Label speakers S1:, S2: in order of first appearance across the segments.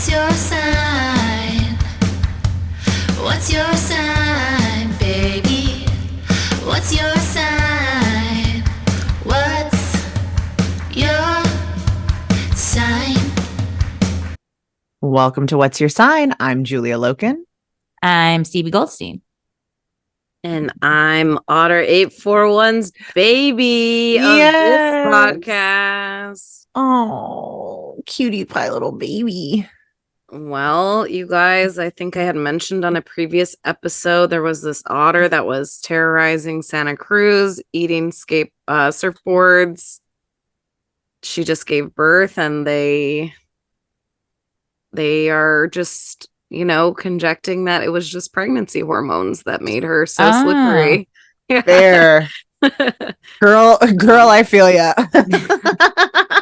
S1: What's your sign? What's your sign, baby? What's your sign? What's your sign?
S2: Welcome to What's Your Sign? I'm Julia Loken.
S3: I'm Stevie Goldstein.
S4: And I'm Otter 841's baby of this podcast.
S2: Oh, cutie pie little baby.
S4: Well, you guys, I think I had mentioned on a previous episode, there was this otter that was terrorizing Santa Cruz, eating surfboards. She just gave birth, and they are just, conjecting that it was just pregnancy hormones that made her so slippery.
S2: There. Girl, I feel ya.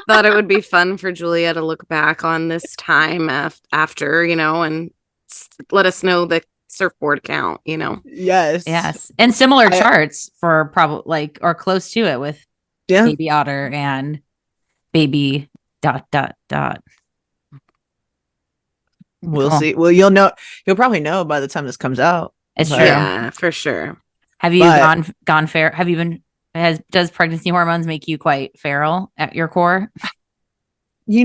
S4: Thought it would be fun for Julia to look back on this time after, and let us know the surfboard count,
S2: Yes.
S3: And similar charts for probably or close to it with baby otter and baby ...
S2: We'll see. Well, you'll probably know by the time this comes out.
S3: It's true.
S4: Yeah, for sure.
S3: Have you gone fair? Have you been, does pregnancy hormones make you quite feral at your core?
S2: I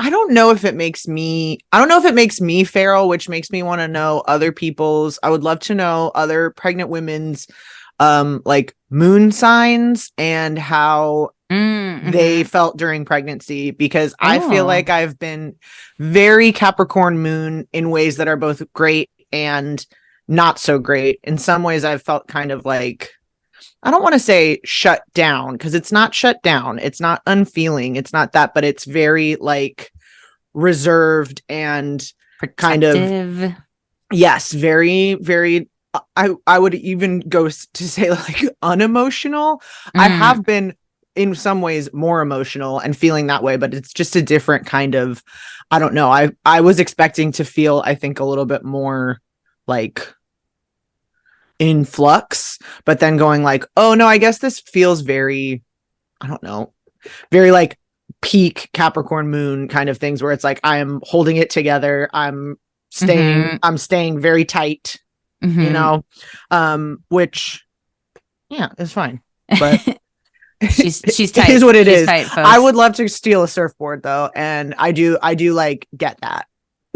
S2: don't know if it makes me feral, which makes me want to know other people's. I would love to know other pregnant women's like moon signs and how they felt during pregnancy, because I feel like I've been very Capricorn moon in ways that are both great and not so great. In some ways I've felt kind of like, I don't want to say shut down, because it's not shut down, it's not unfeeling, it's not that, but it's very like reserved and
S3: protective.
S2: Kind of, yes, very, very, I would even go to say like unemotional. I have been in some ways more emotional and feeling that way, but it's just a different kind of, I don't know. I was expecting to feel, I think, a little bit more like in flux, but then going like, oh no, I guess this feels very, I don't know, very like peak Capricorn moon kind of things, where it's like, I am holding it together. I'm staying very tight, which, yeah, is fine. But
S3: she's tight.
S2: It is what it
S3: she's
S2: is.
S3: Tight,
S2: I would love to steal a surfboard though, and I do like get that.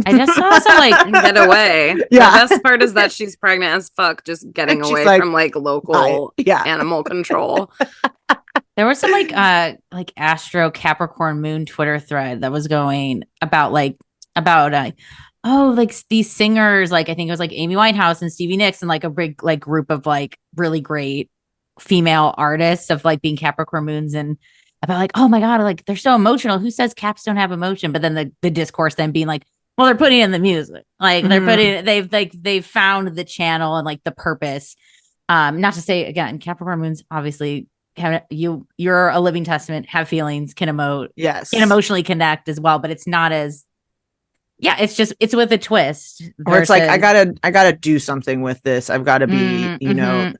S3: I just also like
S4: get away.
S2: Yeah.
S4: The best part is that she's pregnant as fuck, just getting away from like local animal control.
S3: There was some like astro Capricorn moon Twitter thread that was going about these singers, like I think it was like Amy Winehouse and Stevie Nicks, and like a big like group of like really great female artists of like being Capricorn moons, and about like, oh my god, like they're so emotional. Who says Caps don't have emotion? But then the discourse then being like, well, they're putting in the music, like they've found the channel and like the purpose. Not to say again, Capricorn moons obviously you're a living testament, have feelings, can emote,
S2: yes,
S3: can emotionally connect as well, but it's not as it's with a twist.
S2: Or it's like, I gotta do something with this. I've got to be,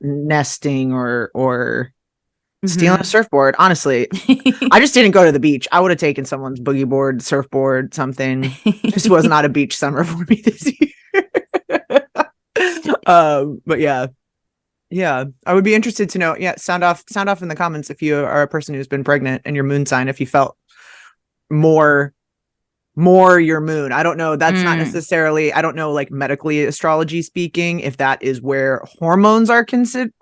S2: nesting or stealing a surfboard. Honestly, I just didn't go to the beach. I would have taken someone's boogie board, surfboard, something. Just was not a beach summer for me this year. But yeah, I would be interested to know. Yeah, sound off in the comments if you are a person who's been pregnant and your moon sign, if you felt more your moon. I don't know. That's not necessarily, I don't know, like medically astrology speaking, if that is where hormones are concerned.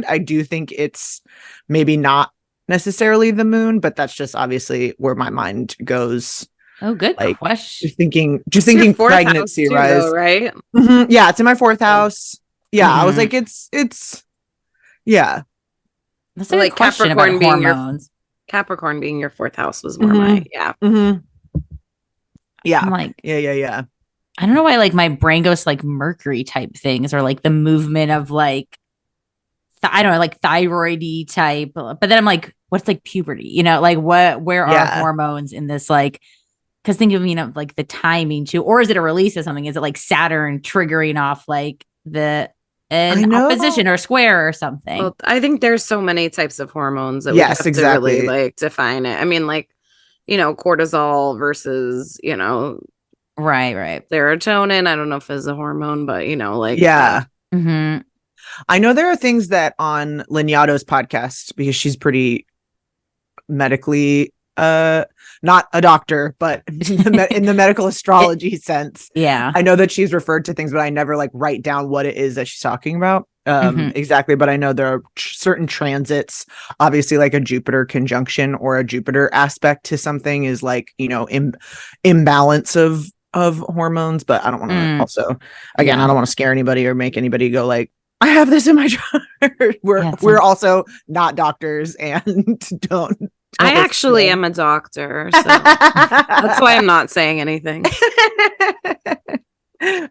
S2: I do think it's maybe not necessarily the moon, but that's just obviously where my mind goes.
S3: Oh, good
S2: like,
S3: question.
S2: Just thinking pregnancy,
S4: too, though, right?
S2: Yeah, it's in my fourth house. Yeah, I was like, it's yeah.
S3: That's a like Capricorn being hormones.
S4: Capricorn being your fourth house was more my
S2: Yeah.
S3: I'm like,
S2: yeah.
S3: I don't know why like my brain goes to like Mercury type things, or like the movement of like I don't know, like thyroidy type. But then I'm like, what's like puberty? Like where are hormones in this? Like, because think of like the timing too, or is it a release of something? Is it like Saturn triggering off like an opposition or square or something?
S4: Well, I think there's so many types of hormones that we have to really like define it. I mean, like cortisol versus,
S3: Right.
S4: serotonin. I don't know if it's a hormone, but
S2: Yeah.
S3: Mm-hmm.
S2: I know there are things that on Liniato's podcast, because she's pretty medically not a doctor, but in the medical astrology sense.
S3: Yeah.
S2: I know that she's referred to things, but I never like write down what it is that she's talking about
S3: Mhm.
S2: exactly. But I know there are certain transits, obviously like a Jupiter conjunction or a Jupiter aspect to something is like, imbalance of hormones. But I don't want to also, again, I don't want to scare anybody or make anybody go like, I have this in my chart. We're also not doctors and don't.
S4: I actually am a doctor, so that's why I'm not saying anything.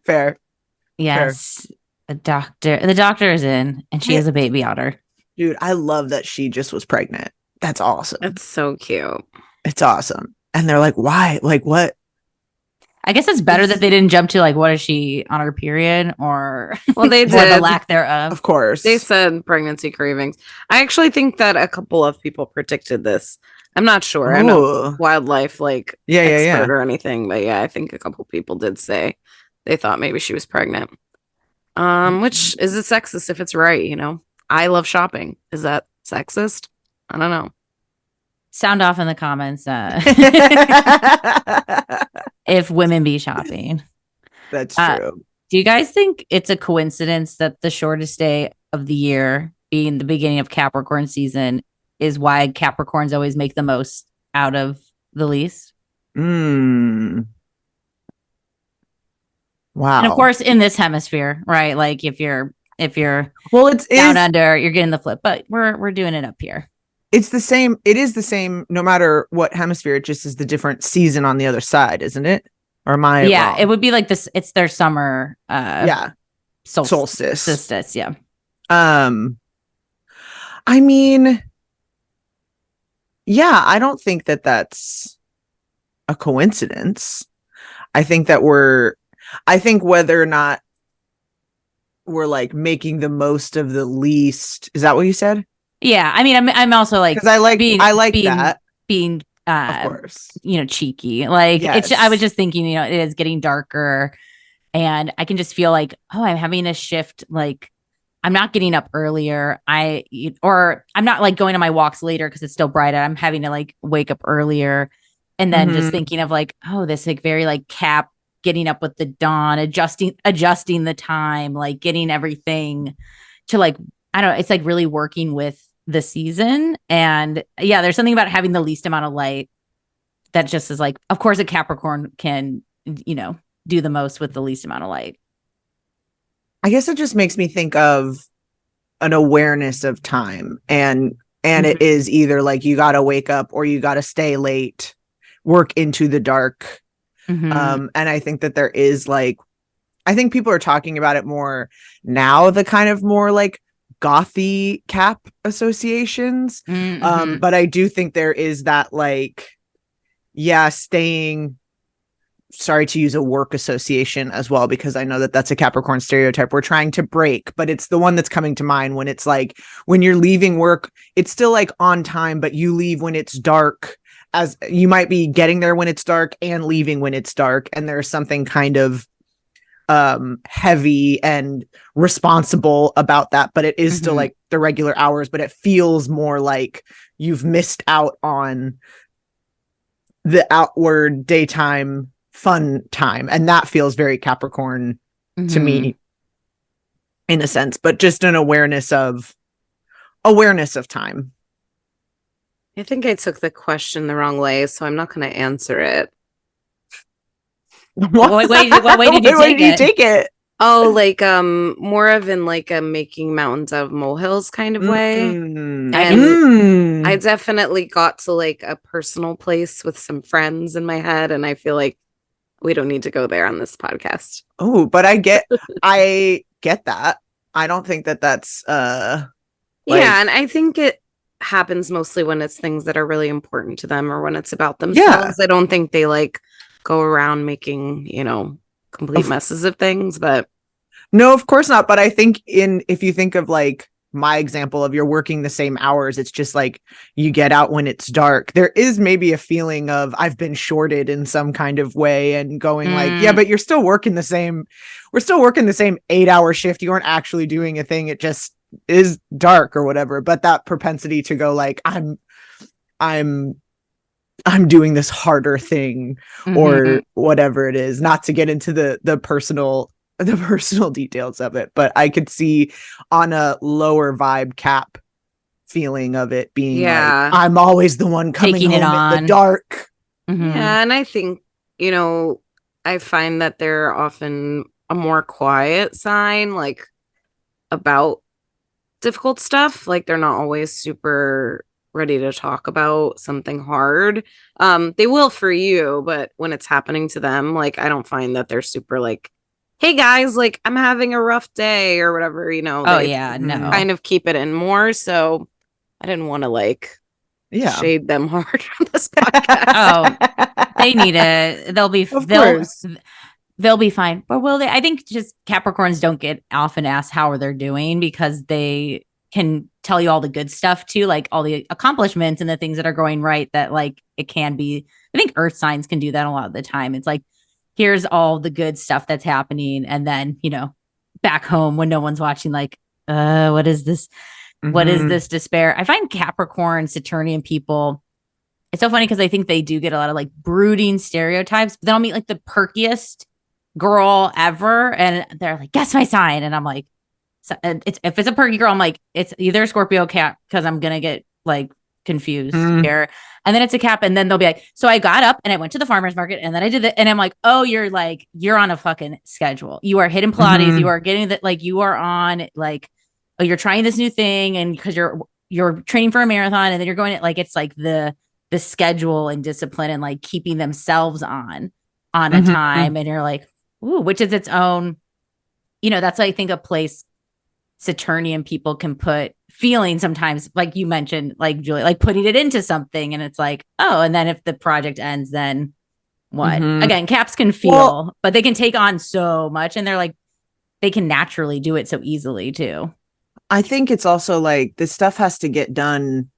S2: Fair.
S3: Yes. The doctor is in, and she has a baby otter.
S2: Dude, I love that she just was pregnant. That's awesome.
S4: That's so cute.
S2: It's awesome. And they're like, why? Like, what?
S3: I guess it's better that they didn't jump to like, what is she on her period, or
S4: well, they
S3: or
S4: did
S3: the lack thereof.
S2: Of course,
S4: they said pregnancy cravings. I actually think that a couple of people predicted this. I'm not sure.
S2: Ooh.
S4: I'm not wildlife expert or anything, but yeah, I think a couple people did say they thought maybe she was pregnant. Which is it sexist if it's right? I love shopping. Is that sexist? I don't know.
S3: Sound off in the comments if women be shopping.
S2: That's true.
S3: Do you guys think it's a coincidence that the shortest day of the year being the beginning of Capricorn season is why Capricorns always make the most out of the least?
S2: Wow.
S3: And of course, in this hemisphere, right? Like if you're
S2: it's
S3: down under, you're getting the flip, but we're doing it up here.
S2: It's the same. It is the same no matter what hemisphere. It just is the different season on the other side, isn't it? Or am I wrong?
S3: It would be like this. It's their summer.
S2: Solstice.
S3: Solstice. Yeah.
S2: I mean, yeah, I don't think that that's a coincidence. I think whether or not we're like making the most of the least. Is that what you said?
S3: Yeah, I mean, I'm also like,
S2: because I like
S3: being
S2: that
S3: being
S2: of course,
S3: cheeky. Like
S2: yes.
S3: I was just thinking, it is getting darker, and I can just feel like, oh, I'm having a shift. Like I'm not getting up earlier. Or I'm not like going on my walks later because it's still bright. I'm having to like wake up earlier, and then just thinking of like, oh, this like very like Cap getting up with the dawn, adjusting the time, like getting everything to like, I don't know, it's like really working with the season. And yeah, there's something about having the least amount of light that just is like, of course a Capricorn can, do the most with the least amount of light.
S2: I guess it just makes me think of an awareness of time, and it is either like you got to wake up or you got to stay late, work into the dark. And I think that there is like, I think people are talking about it more now, the kind of more like gothy Cap associations. But I do think there is that like, staying, sorry to use a work association as well, because I know that that's a Capricorn stereotype we're trying to break, but it's the one that's coming to mind when it's like, when you're leaving work, it's still like on time, but you leave when it's dark, as you might be getting there when it's dark and leaving when it's dark. And there's something kind of heavy and responsible about that, but it is still like the regular hours, but it feels more like you've missed out on the outward daytime fun time, and that feels very Capricorn to me in a sense, but just an awareness of time.
S4: I think I took the question the wrong way, so I'm not going to answer it.
S3: What way did you take it?
S4: Oh, like more of in like a making mountains out of molehills kind of way. And I definitely got to like a personal place with some friends in my head, and I feel like we don't need to go there on this podcast.
S2: Oh, but I get that. I don't think that that's
S4: yeah, and I think it happens mostly when it's things that are really important to them or when it's about themselves. I don't think they like go around making, complete messes of things, but
S2: no, of course not. But I think if you think of like my example of you're working the same hours. It's just like you get out when it's dark. There is maybe a feeling of I've been shorted in some kind of way and going like, yeah, but you're still working we're still working the same 8-hour shift. You aren't actually doing a thing. It just is dark or whatever. But that propensity to go like, I'm doing this harder thing or whatever it is, not to get into the personal details of it, but I could see on a lower vibe Cap feeling of it being like, I'm always the one coming
S3: Taking
S2: home
S3: it
S2: in
S3: on.
S2: the dark.
S4: Yeah, and I think, I find that they're often a more quiet sign, like about difficult stuff. Like they're not always super ready to talk about something hard. They will for you, but when it's happening to them, like I don't find that they're super like, hey guys, like I'm having a rough day or whatever,
S3: Oh
S4: they
S3: yeah, no.
S4: kind of keep it in more. So I didn't want to like shade them hard on this podcast.
S3: Oh, they need it. They'll be fine. But will they? I think just Capricorns don't get often asked how they're doing because they can tell you all the good stuff too, like all the accomplishments and the things that are going right that like it can be. I think earth signs can do that a lot of the time. It's like, here's all the good stuff that's happening. And then, back home when no one's watching, like, what is this? What is this despair? I find Capricorn, Saturnian people, it's so funny because I think they do get a lot of like brooding stereotypes, but then I'll meet like the perkiest girl ever. And they're like, guess my sign. And I'm like, if it's a perky girl, I'm like, it's either a Scorpio Cap because I'm going to get like confused here. And then it's a Cap. And then they'll be like, so I got up and I went to the farmer's market and then I did it. And I'm like, oh, you're on a fucking schedule. You are hitting Pilates. You are getting that. Like you are on like, oh, you're trying this new thing. And because you're training for a marathon and then you're going it like, it's like the schedule and discipline and like keeping themselves on a time. And you're like, ooh, which is its own, that's, I think, a place Saturnian people can put feeling sometimes, like you mentioned, like Julie, like putting it into something. And it's like, oh, and then if the project ends, then what? Again, Caps can feel, but they can take on so much and they're like, they can naturally do it so easily too.
S2: I think it's also like this stuff has to get done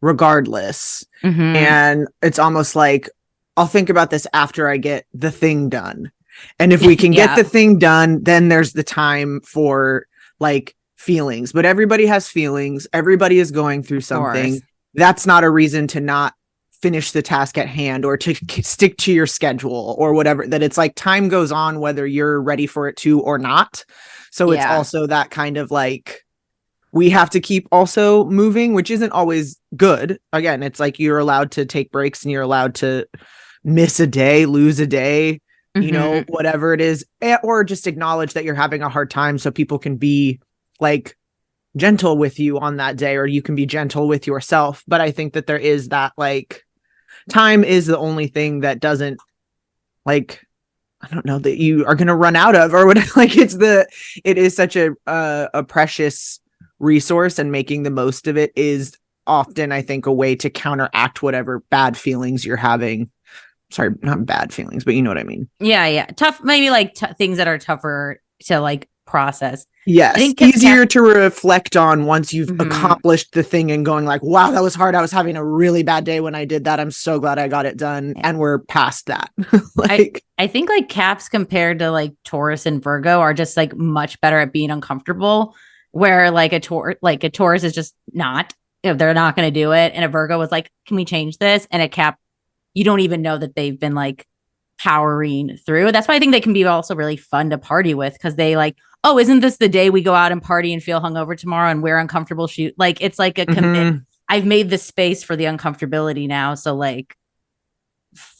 S2: regardless. And it's almost like, I'll think about this after I get the thing done. And if we can get the thing done, then there's the time for like feelings. But everybody has feelings. Everybody is going through something. That's not a reason to not finish the task at hand or to stick to your schedule or whatever. That it's like time goes on whether you're ready for it to or not. So it's also that kind of like, we have to keep also moving, which isn't always good. Again, it's like you're allowed to take breaks and you're allowed to miss a day, lose a day, whatever it is, or just acknowledge that you're having a hard time so people can be like gentle with you on that day, or you can be gentle with yourself. But I think that there is that like time is the only thing that doesn't like, I don't know, that you are going to run out of or whatever. Like it is such a precious resource, and making the most of it is often, I think, a way to counteract whatever bad feelings you're having. Sorry, not bad feelings, but you know what I mean.
S3: Yeah. Tough, maybe like things that are tougher to like process.
S2: Yes. Easier to reflect on once you've accomplished the thing and going like, wow, that was hard. I was having a really bad day when I did that. I'm so glad I got it done. Yeah. And we're past that. Like,
S3: I think like Caps compared to like Taurus and Virgo are just like much better at being uncomfortable, where like a Taurus is just not, they're not going to do it. And a Virgo was like, can we change this? And a Cap, you don't even know that they've been like powering through. That's why I think they can be also really fun to party with, because they like, oh, isn't this the day we go out and party and feel hungover tomorrow and wear uncomfortable shoes? Like it's like a commit. I've made the space for the uncomfortability now. So like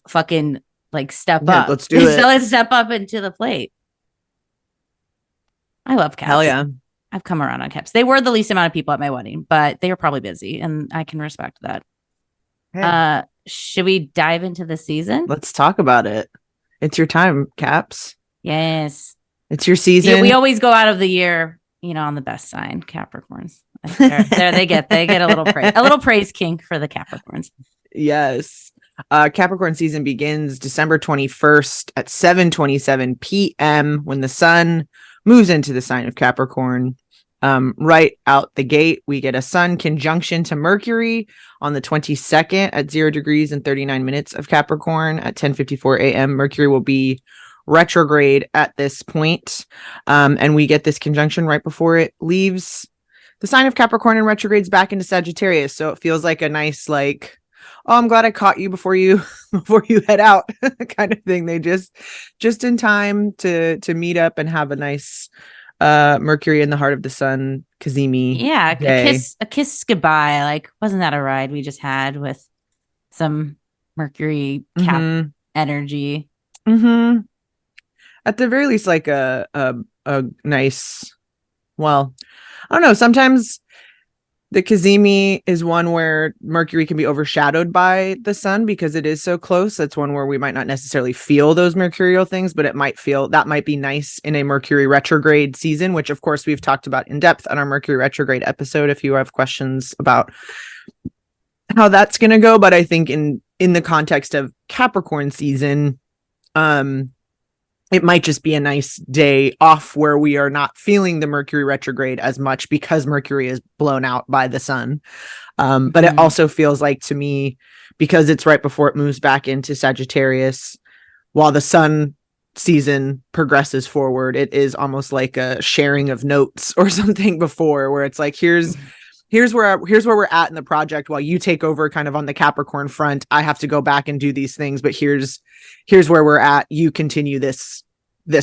S3: fucking like step up.
S2: Let's do it.
S3: So let's step up into the plate. I love Caps.
S2: Hell yeah.
S3: I've come around on Caps. They were the least amount of people at my wedding, but they were probably busy and I can respect that. Hey. Should we dive into the season?
S2: Let's talk about it. It's your time, Caps.
S3: Yes.
S2: It's your season.
S3: Yeah, we always go out of the year, on the best sign, Capricorns. They get a little praise kink for the Capricorns.
S2: Yes. Capricorn season begins December 21st at 7:27 p.m. when the sun moves into the sign of Capricorn. Right out the gate, we get a sun conjunction to Mercury on the 22nd at 0 degrees and 39 minutes of Capricorn at 10:54 a.m. Mercury will be retrograde at this point. And we get this conjunction right before it leaves the sign of Capricorn and retrogrades back into Sagittarius. So it feels like a nice, like, oh, I'm glad I caught you before you head out kind of thing. They just in time to meet up and have a nice Mercury in the heart of the sun Kazemi day.
S3: a kiss goodbye. Like, wasn't that a ride we just had with some Mercury Cap energy?
S2: At the very least, like a nice, well, I don't know, sometimes the Kazemi is one where Mercury can be overshadowed by the sun because it is so close. That's one where we might not necessarily feel those mercurial things, but it might be nice in a Mercury retrograde season, which of course we've talked about in depth on our Mercury retrograde episode if you have questions about how that's going to go. But I think in the context of Capricorn season, it might just be a nice day off where we are not feeling the Mercury retrograde as much because Mercury is blown out by the sun. But it also feels like to me, because it's right before it moves back into Sagittarius, while the sun season progresses forward, it is almost like a sharing of notes or something before, where it's like, here's where we're at in the project while you take over kind of on the Capricorn front. I have to go back and do these things, but here's where we're at. You continue this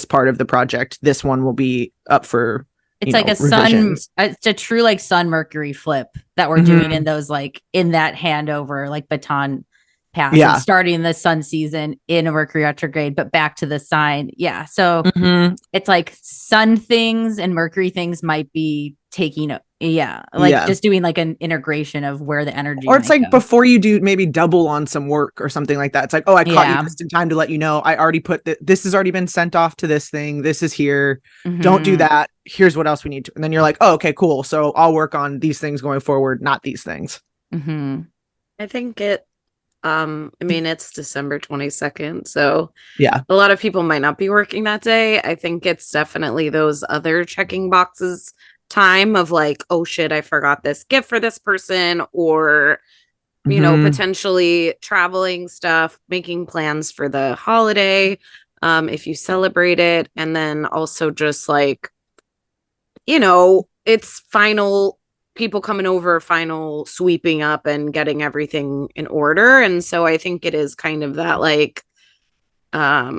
S2: part of the project. This one will be up for,
S3: it's like a revisions. It's a true like sun Mercury flip that we're doing in those, like in that handover, like baton pass, and starting the sun season in a Mercury retrograde, but back to the sign. Yeah. So it's like sun things and Mercury things might be taking just doing like an integration of where the energy,
S2: or it's like go. Before you do maybe double on some work or something like that. It's like, oh, I caught you just in time to let you know I already put this has already been sent off to this thing. This is here. Don't do that. Here's what else we need to. And then you're like, oh, okay, cool. So I'll work on these things going forward, not these things.
S4: I think it's December 22nd. So
S2: yeah,
S4: a lot of people might not be working that day. I think it's definitely those other checking boxes time of like, oh shit, I forgot this gift for this person, or you know, potentially traveling stuff, making plans for the holiday if you celebrate it, and then also just like, you know, it's final people coming over, final sweeping up and getting everything in order. And so I think it is kind of that like I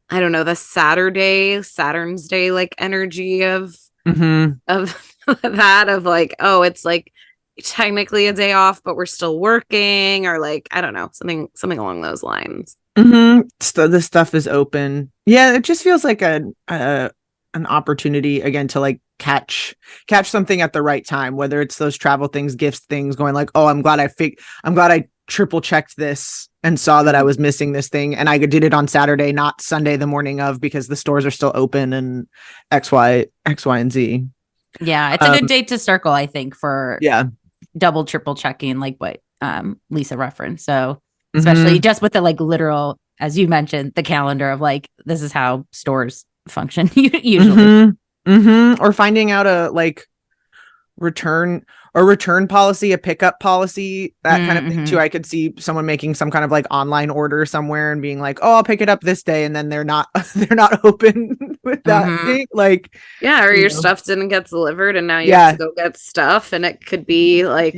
S4: don't know, the Saturn's Day like energy of that, of like, oh, it's like technically a day off, but we're still working, or like, I don't know, something along those lines.
S2: So the stuff is open. Yeah, it just feels like an opportunity again to like catch something at the right time, whether it's those travel things, gifts things, going like, oh, I'm glad I triple checked this and saw that I was missing this thing, and I did it on Saturday, not Sunday the morning of, because the stores are still open and X, Y, and Z.
S3: Yeah, it's a good date to circle, I think, for double, triple checking, like what Lisa referenced. So especially just with the like literal, as you mentioned, the calendar of like, this is how stores function usually.
S2: Or finding out a like return policy, a pickup policy, that kind of thing too. I could see someone making some kind of like online order somewhere and being like, oh, I'll pick it up this day, and then they're not open with that thing. Like,
S4: yeah, or your stuff didn't get delivered and now you have to go get stuff, and it could be like,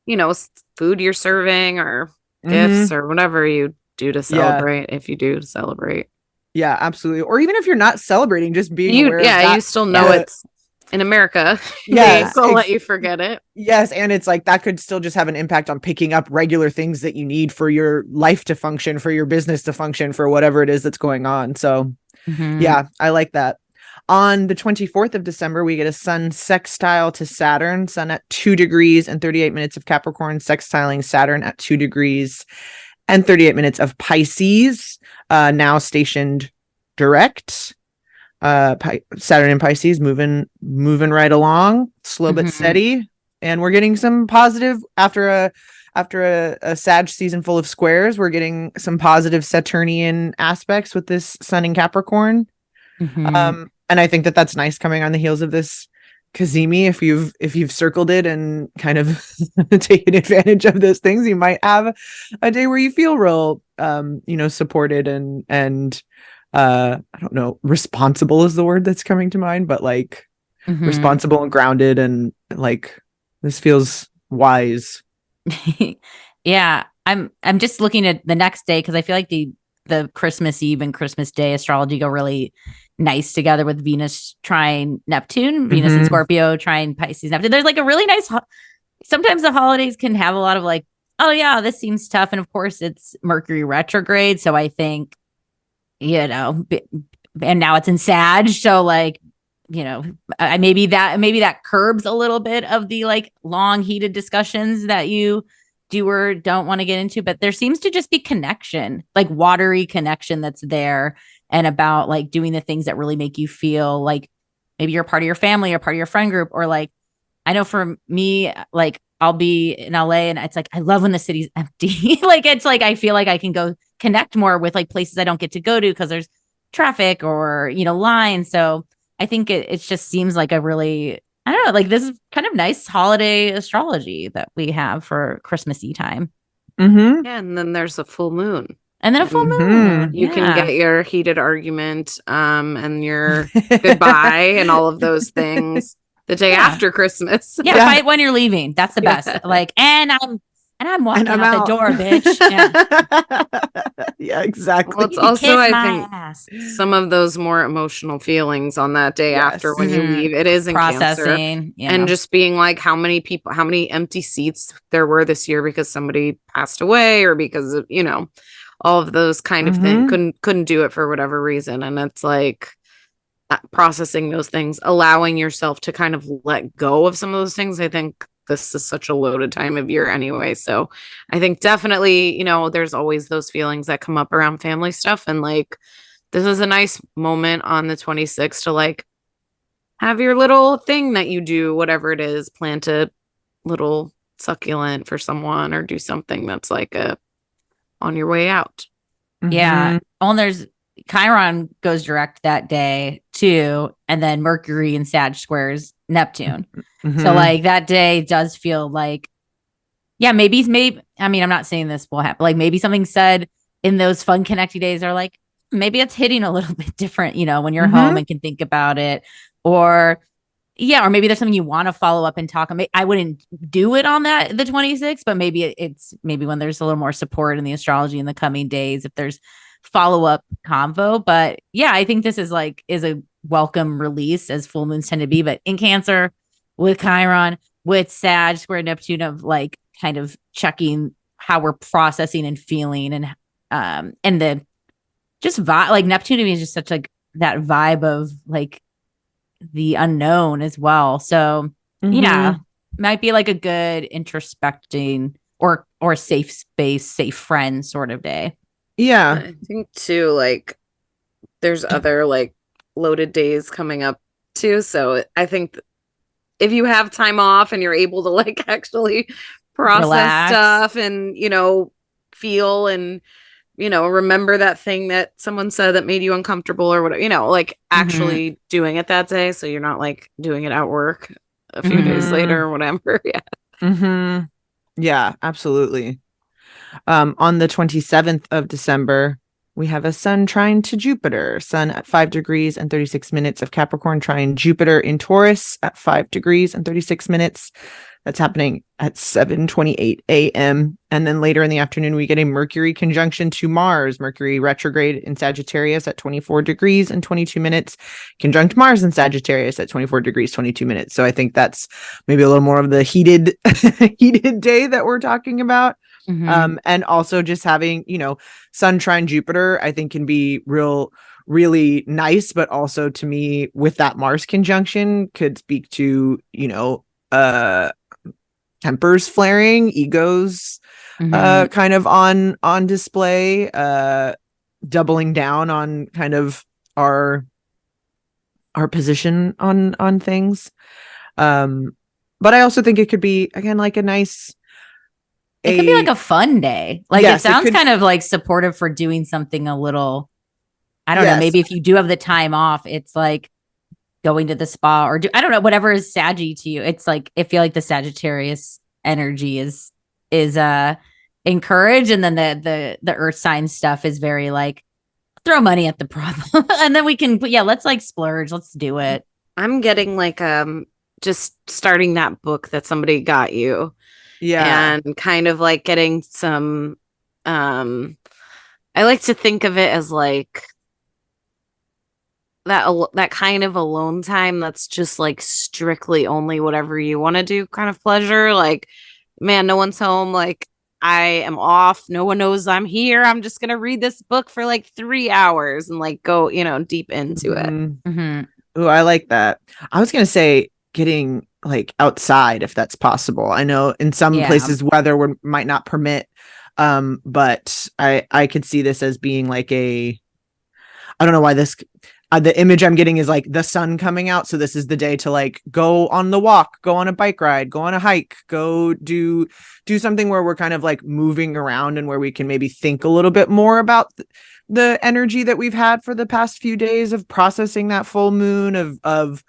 S4: you know, food you're serving or gifts or whatever you do to celebrate, if you do celebrate.
S2: Yeah, absolutely. Or even if you're not celebrating, just being aware of that.
S4: You still know it's in America.
S2: Yes,
S4: they'll let you forget it.
S2: Yes, and it's like that could still just have an impact on picking up regular things that you need for your life to function, for your business to function, for whatever it is that's going on. So yeah, I like that. On the 24th of December, we get a sun sextile to Saturn, sun at 2 degrees and 38 minutes of Capricorn, sextiling Saturn at 2 degrees and 38 minutes of Pisces, now stationed direct. Saturn and Pisces moving right along, slow but steady, and we're getting some positive after a Sag season full of squares. We're getting some positive Saturnian aspects with this sun in Capricorn, and I think that that's nice coming on the heels of this Cazimi, if you've circled it and kind of taken advantage of those things, you might have a day where you feel real supported and I don't know, responsible is the word that's coming to mind, but like responsible and grounded, and like this feels wise.
S3: Yeah, I'm just looking at the next day because I feel like the Christmas Eve and Christmas Day astrology go really nice together with Venus trine Neptune, Venus and Scorpio trine Pisces Neptune. There's like a really nice. Sometimes the holidays can have a lot of like, oh yeah, this seems tough, and of course it's Mercury retrograde, so I think, and now it's in Sag, so like, maybe that curbs a little bit of the like long heated discussions that you do or don't want to get into, but there seems to just be connection, like watery connection that's there, and about like doing the things that really make you feel like maybe you're part of your family or part of your friend group, or like, I know for me, like I'll be in LA and it's like, I love when the city's empty. Like, it's like, I feel like I can go connect more with like places I don't get to go to because there's traffic or, lines. So I think it just seems like a really, I don't know, like this is kind of nice holiday astrology that we have for Christmassy time.
S2: Mm-hmm.
S4: Yeah, and then there's a full moon.
S3: And then a full moon.
S4: You can get your heated argument and your goodbye and all of those things the day after Christmas.
S3: Yeah, fight when you're leaving. That's the best. Like, and I'm walking out the door, bitch.
S2: Yeah, exactly.
S4: Well, it's also, I think, some of those more emotional feelings on that day after when you leave. It is in
S3: processing,
S4: Cancer. And just being like, how many empty seats there were this year because somebody passed away or because of, all of those kind of things. Couldn't do it for whatever reason. And it's like processing those things, allowing yourself to kind of let go of some of those things. I think this is such a loaded time of year anyway. So I think definitely, there's always those feelings that come up around family stuff. And like, this is a nice moment on the 26th to like have your little thing that you do, whatever it is, plant a little succulent for someone or do something that's like on your way out.
S3: Yeah. Oh, and there's Chiron goes direct that day too. And then Mercury and Sag squares Neptune. So like that day does feel like, yeah, maybe, I mean, I'm not saying this will happen. Like maybe something said in those fun connecty days are like, maybe it's hitting a little bit different, when you're home and can think about it, or maybe there's something you want to follow up and talk. I wouldn't do it on the 26th, but maybe it's when there's a little more support in the astrology in the coming days, if there's follow-up convo. But yeah, I think this is a welcome release, as full moons tend to be, but in Cancer with Chiron, with Sag square Neptune, of like kind of checking how we're processing and feeling, and the just vibe. Like Neptune to me is just such like that vibe of like the unknown as well. So yeah, might be like a good introspecting or safe space, safe friend sort of day.
S2: Yeah,
S4: I think too, like there's other like loaded days coming up too. So I think if you have time off and you're able to like actually process stuff and, feel and, remember that thing that someone said that made you uncomfortable or whatever, like actually doing it that day. So you're not like doing it at work a few days later or whatever. Yeah.
S2: Yeah, absolutely. On the 27th of December, we have a Sun trine to Jupiter. Sun at 5 degrees and 36 minutes of Capricorn trine Jupiter in Taurus at 5 degrees and 36 minutes. That's happening at 7:28 a.m. And then later in the afternoon, we get a Mercury conjunction to Mars. Mercury retrograde in Sagittarius at 24 degrees and 22 minutes. Conjunct Mars in Sagittarius at 24 degrees, 22 minutes. So I think that's maybe a little more of the heated day that we're talking about. And also just having, Sun trine Jupiter, I think can be really nice, but also to me with that Mars conjunction could speak to, tempers flaring, egos, kind of on display, doubling down on kind of our position on things. But I also think it could be, again, like a nice,
S3: it could be like a fun day. Like, yes, it sounds kind of like supportive for doing something a little, I don't know, maybe if you do have the time off, it's like going to the spa or I don't know, whatever is saggy to you. It's like, I feel like the Sagittarius energy is encouraged. And then the earth sign stuff is very like, throw money at the problem. And then we can, let's like splurge. Let's do it.
S4: I'm getting like, just starting that book that somebody got you.
S2: Yeah.
S4: And kind of like getting some, I like to think of it as like that kind of alone time that's just like strictly only whatever you want to do kind of pleasure. Like, man, no one's home. Like, I am off. No one knows I'm here. I'm just going to read this book for like 3 hours and like go, deep into it.
S3: Mm-hmm.
S2: Oh, I like that. I was going to say getting like outside if that's possible. I know in some places weather might not permit, but I could see this as being like I don't know why this the image I'm getting is like the sun coming out, so this is the day to like go on the walk, go on a bike ride, go on a hike, go do something where we're kind of like moving around and where we can maybe think a little bit more about the energy that we've had for the past few days of processing that full moon of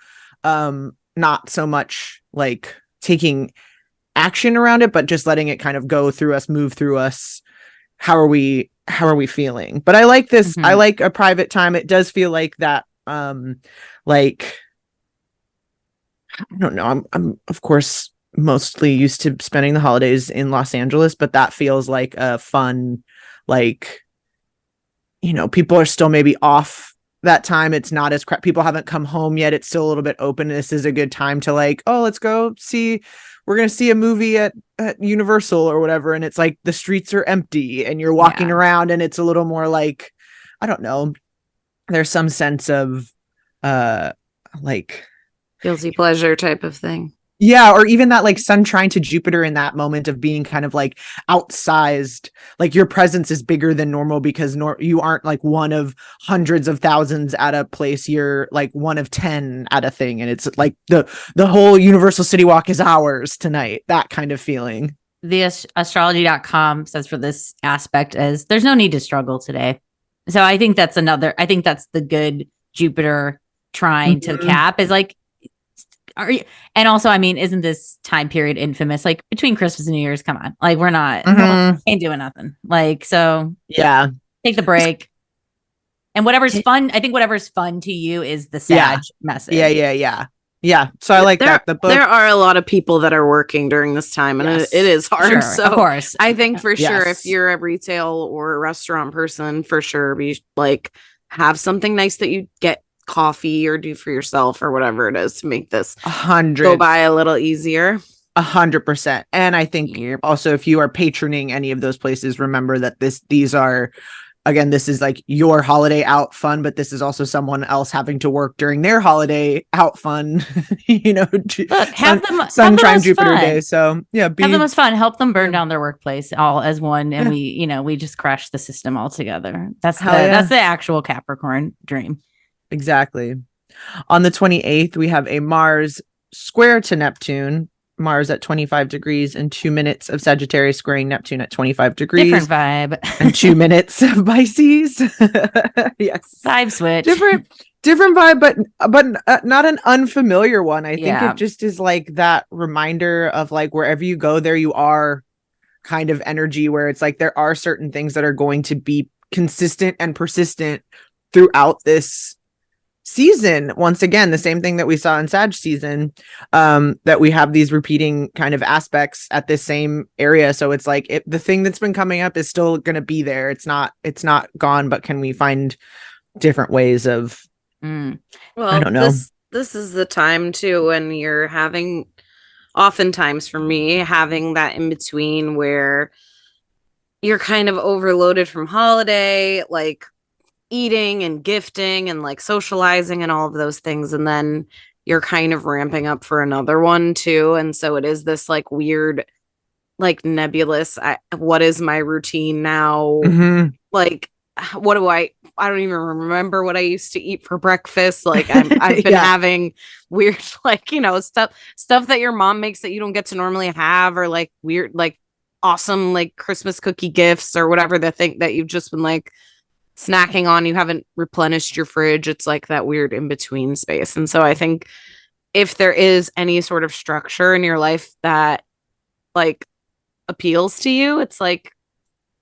S2: not so much like taking action around it, but just letting it kind of go through us, move through us. How are we feeling? But I like this. I like a private time. It does feel like that. Like, I don't know. I'm of course mostly used to spending the holidays in Los Angeles, but that feels like a fun, like, people are still maybe off that time. It's not as people haven't come home yet. It's still a little bit open. This is a good time to like, oh, let's go see. We're going to see a movie at Universal or whatever. And it's like the streets are empty and you're walking around and it's a little more like, I don't know. There's some sense of like
S4: guilty pleasure type of thing.
S2: Yeah. Or even that like sun trine to Jupiter in that moment of being kind of like outsized, like your presence is bigger than normal because you aren't like one of hundreds of thousands at a place. You're like one of 10 at a thing. And it's like the whole Universal City Walk is ours tonight. That kind of feeling.
S3: The astrology.com says for this aspect is there's no need to struggle today. So I think that's the good Jupiter trine to Cap is like, and also, I mean, isn't this time period infamous? Like between Christmas and New Year's, come on. Like we're not, ain't doing nothing. Like, so
S2: yeah,
S3: take the break. And whatever's fun, I think whatever's fun to you is the Sag message.
S2: Yeah. So I like that. The book.
S4: There are a lot of people that are working during this time and it is hard.
S3: Sure,
S4: so
S3: of course.
S4: I think for sure, if you're a retail or a restaurant person, for sure, be like, have something nice that you get coffee or do for yourself or whatever it is to make this
S2: 100
S4: go by a little easier.
S2: 100%. And I think also if you are patroning any of those places, remember that these are, again, this is like your holiday out fun, but this is also someone else having to work during their holiday out fun,
S3: have them
S2: sunshine Jupiter fun. Day. So yeah,
S3: have the most fun, help them burn down their workplace all as one. And we just crash the system all together. That's the actual Capricorn dream.
S2: Exactly. On the 28th, we have a Mars square to Neptune. Mars at 25 degrees and 2 minutes of Sagittarius squaring Neptune at 25 degrees.
S3: Different vibe.
S2: And 2 minutes of Pisces. Yes.
S3: Vibe switch.
S2: Different vibe, but not an unfamiliar one. I think it just is like that reminder of like wherever you go, there you are kind of energy where it's like there are certain things that are going to be consistent and persistent throughout this season. Once again, the same thing that we saw in Sag season, that we have these repeating kind of aspects at this same area. So it's like the thing that's been coming up is still going to be there. It's not gone, but can we find different ways of,
S4: well,
S2: I don't know.
S4: This is the time too, when you're having, oftentimes for me, having that in between where you're kind of overloaded from holiday, like eating and gifting and like socializing and all of those things, and then you're kind of ramping up for another one too, and so it is this like weird, like nebulous, what is my routine now? Like, what do I don't even remember what I used to eat for breakfast. Like I've been having weird, like, stuff that your mom makes that you don't get to normally have, or like weird, like awesome, like Christmas cookie gifts or whatever, the thing that you've just been like, snacking on, you haven't replenished your fridge. It's like that weird in between space. And so I think if there is any sort of structure in your life that like appeals to you, it's like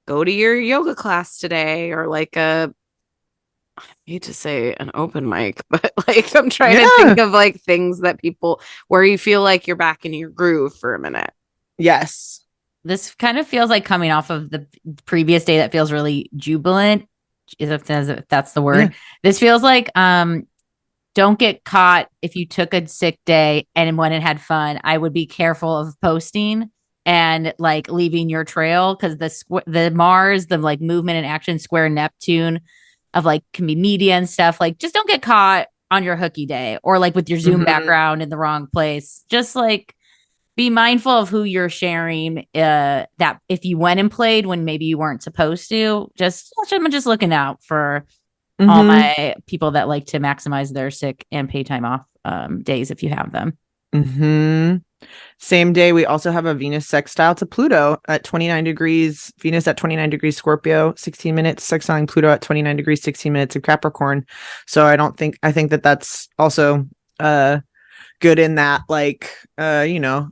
S4: go to your yoga class today, or like I hate to say an open mic, but like I'm trying to think of like things that people where you feel like you're back in your groove for a minute.
S2: Yes.
S3: This kind of feels like coming off of the previous day that feels really jubilant, if that's the word. Yeah. This feels like don't get caught if you took a sick day and went and had fun. I would be careful of posting and like leaving your trail, because the Mars, the like movement and action square Neptune of like can be media and stuff. Like just don't get caught on your hooky day or like with your Zoom background in the wrong place. Just like be mindful of who you're sharing. That if you went and played when maybe you weren't supposed to, I'm just looking out for all my people that like to maximize their sick and pay time off days if you have them.
S2: Same day, we also have a Venus sextile to Pluto at 29 degrees, Venus at 29 degrees Scorpio, 16 minutes, sextiling Pluto at 29 degrees, 16 minutes of Capricorn. So I think that that's also good in that, like, if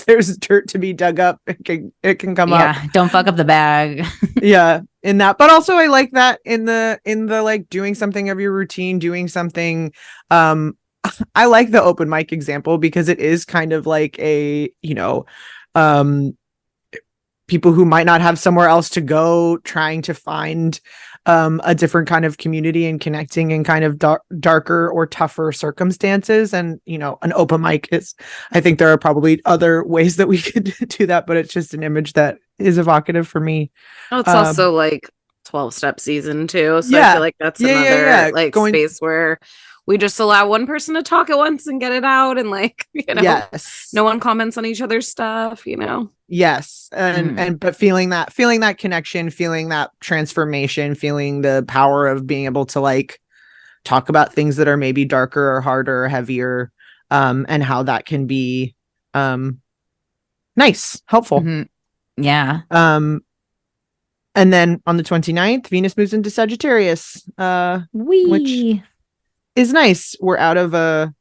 S2: there's dirt to be dug up, it can come up.
S3: Yeah, don't fuck up the bag.
S2: Yeah, in that. But also I like that in the like doing something of your routine, doing something I like the open mic example because it is kind of like a, people who might not have somewhere else to go, trying to find a different kind of community and connecting in kind of darker or tougher circumstances. And, an open mic is, I think there are probably other ways that we could do that, but it's just an image that is evocative for me.
S4: Oh, it's also like 12-step season too. So I feel like that's another space where we just allow one person to talk at once and get it out. And like, no one comments on each other's stuff,
S2: Yes. But feeling that connection, feeling that transformation, feeling the power of being able to like talk about things that are maybe darker or harder or heavier, and how that can be nice, helpful.
S3: Yeah.
S2: And then on the 29th, Venus moves into Sagittarius, which is nice. We're out of a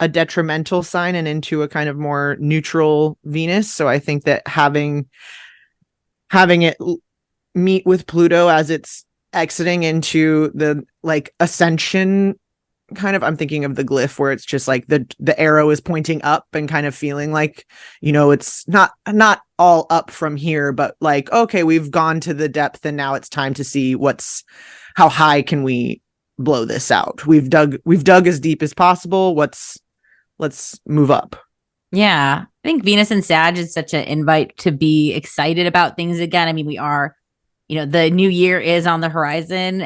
S2: detrimental sign and into a kind of more neutral Venus. So I think that having it meet with Pluto as it's exiting into the like ascension kind of, I'm thinking of the glyph where it's just like the arrow is pointing up and kind of feeling like, it's not all up from here, but like, okay, we've gone to the depth and now it's time to see how high can we blow this out. We've dug as deep as possible. Let's move up.
S3: Yeah. I think Venus and Sag is such an invite to be excited about things again. I mean, we are, the new year is on the horizon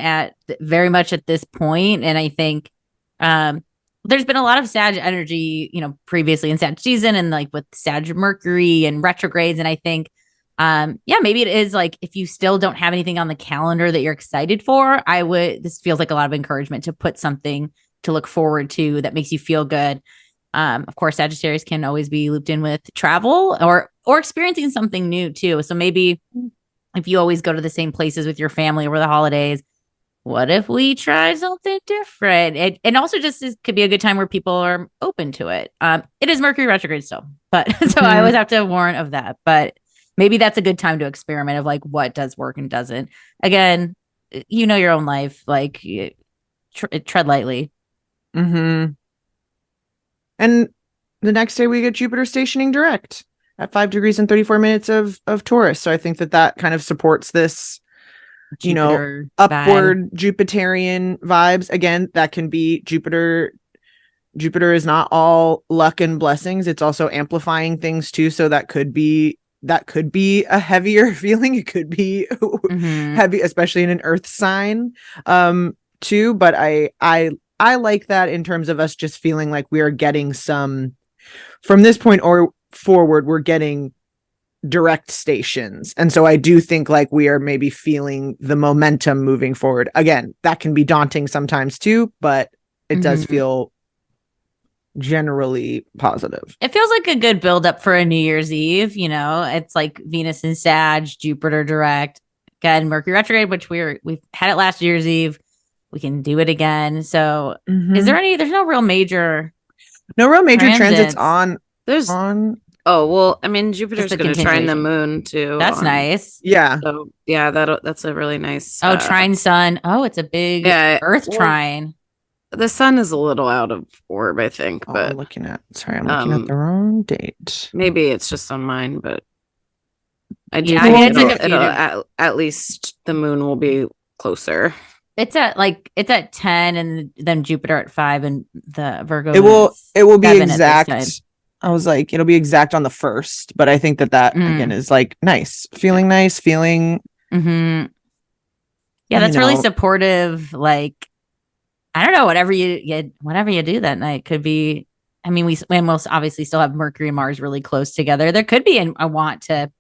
S3: very much at this point. And I think there's been a lot of Sag energy, previously in Sag season and like with Sag Mercury and retrogrades. And I think, maybe it is like, if you still don't have anything on the calendar that you're excited for, this feels like a lot of encouragement to put something to look forward to that makes you feel good. Of course, Sagittarius can always be looped in with travel or experiencing something new too. So maybe if you always go to the same places with your family over the holidays, what if we try something different? And also just could be a good time where people are open to it. It is Mercury retrograde still, but so I always have to warn of that. But maybe that's a good time to experiment of like what does work and doesn't. Again, your own life, like tread lightly.
S2: And the next day we get Jupiter stationing direct at 5 degrees and 34 minutes of Taurus. So I think that kind of supports this, Jupiter upward Jupiterian vibes. Again, that can be Jupiter. Jupiter is not all luck and blessings. It's also amplifying things too. So that could be a heavier feeling. It could be heavy, especially in an earth sign too. But I like that in terms of us just feeling like we are getting some, from this point or forward, we're getting direct stations. And so I do think like we are maybe feeling the momentum moving forward. Again, that can be daunting sometimes too, but it does feel generally positive.
S3: It feels like a good build up for a New Year's Eve. It's like Venus and Sag, Jupiter direct. again, Mercury retrograde, which we've had it last Year's Eve. We can do it again. So
S2: Mhm.
S3: is there there's no real major
S2: transits on
S4: There's
S2: on
S4: oh well, I mean Jupiter's
S3: the
S4: going to trine the
S3: continuation.
S4: moon too.
S3: That's nice.
S2: yeah.
S4: So yeah, that's a really nice.
S3: Oh, trine sun. Oh, it's a big Earth trine.
S4: The sun is a little out of orb, I think,
S2: Oh,
S4: but
S2: I'm looking at the wrong date.
S4: maybe it's just on mine, but I do
S3: Yeah,
S4: think
S3: I mean, it's like a few
S4: at least the moon will be closer.
S3: It's at 10 and then Jupiter at 5 and the Virgo.
S2: It will be
S3: 7 at this time.
S2: exact. I was like, it'll be exact on the 1st, but I think that again is like nice, feeling nice, feeling.
S3: Yeah, that's really supportive. Like, I don't know, whatever you do that night could be. I mean, we'll obviously still have Mercury and Mars really close together. There could be a want to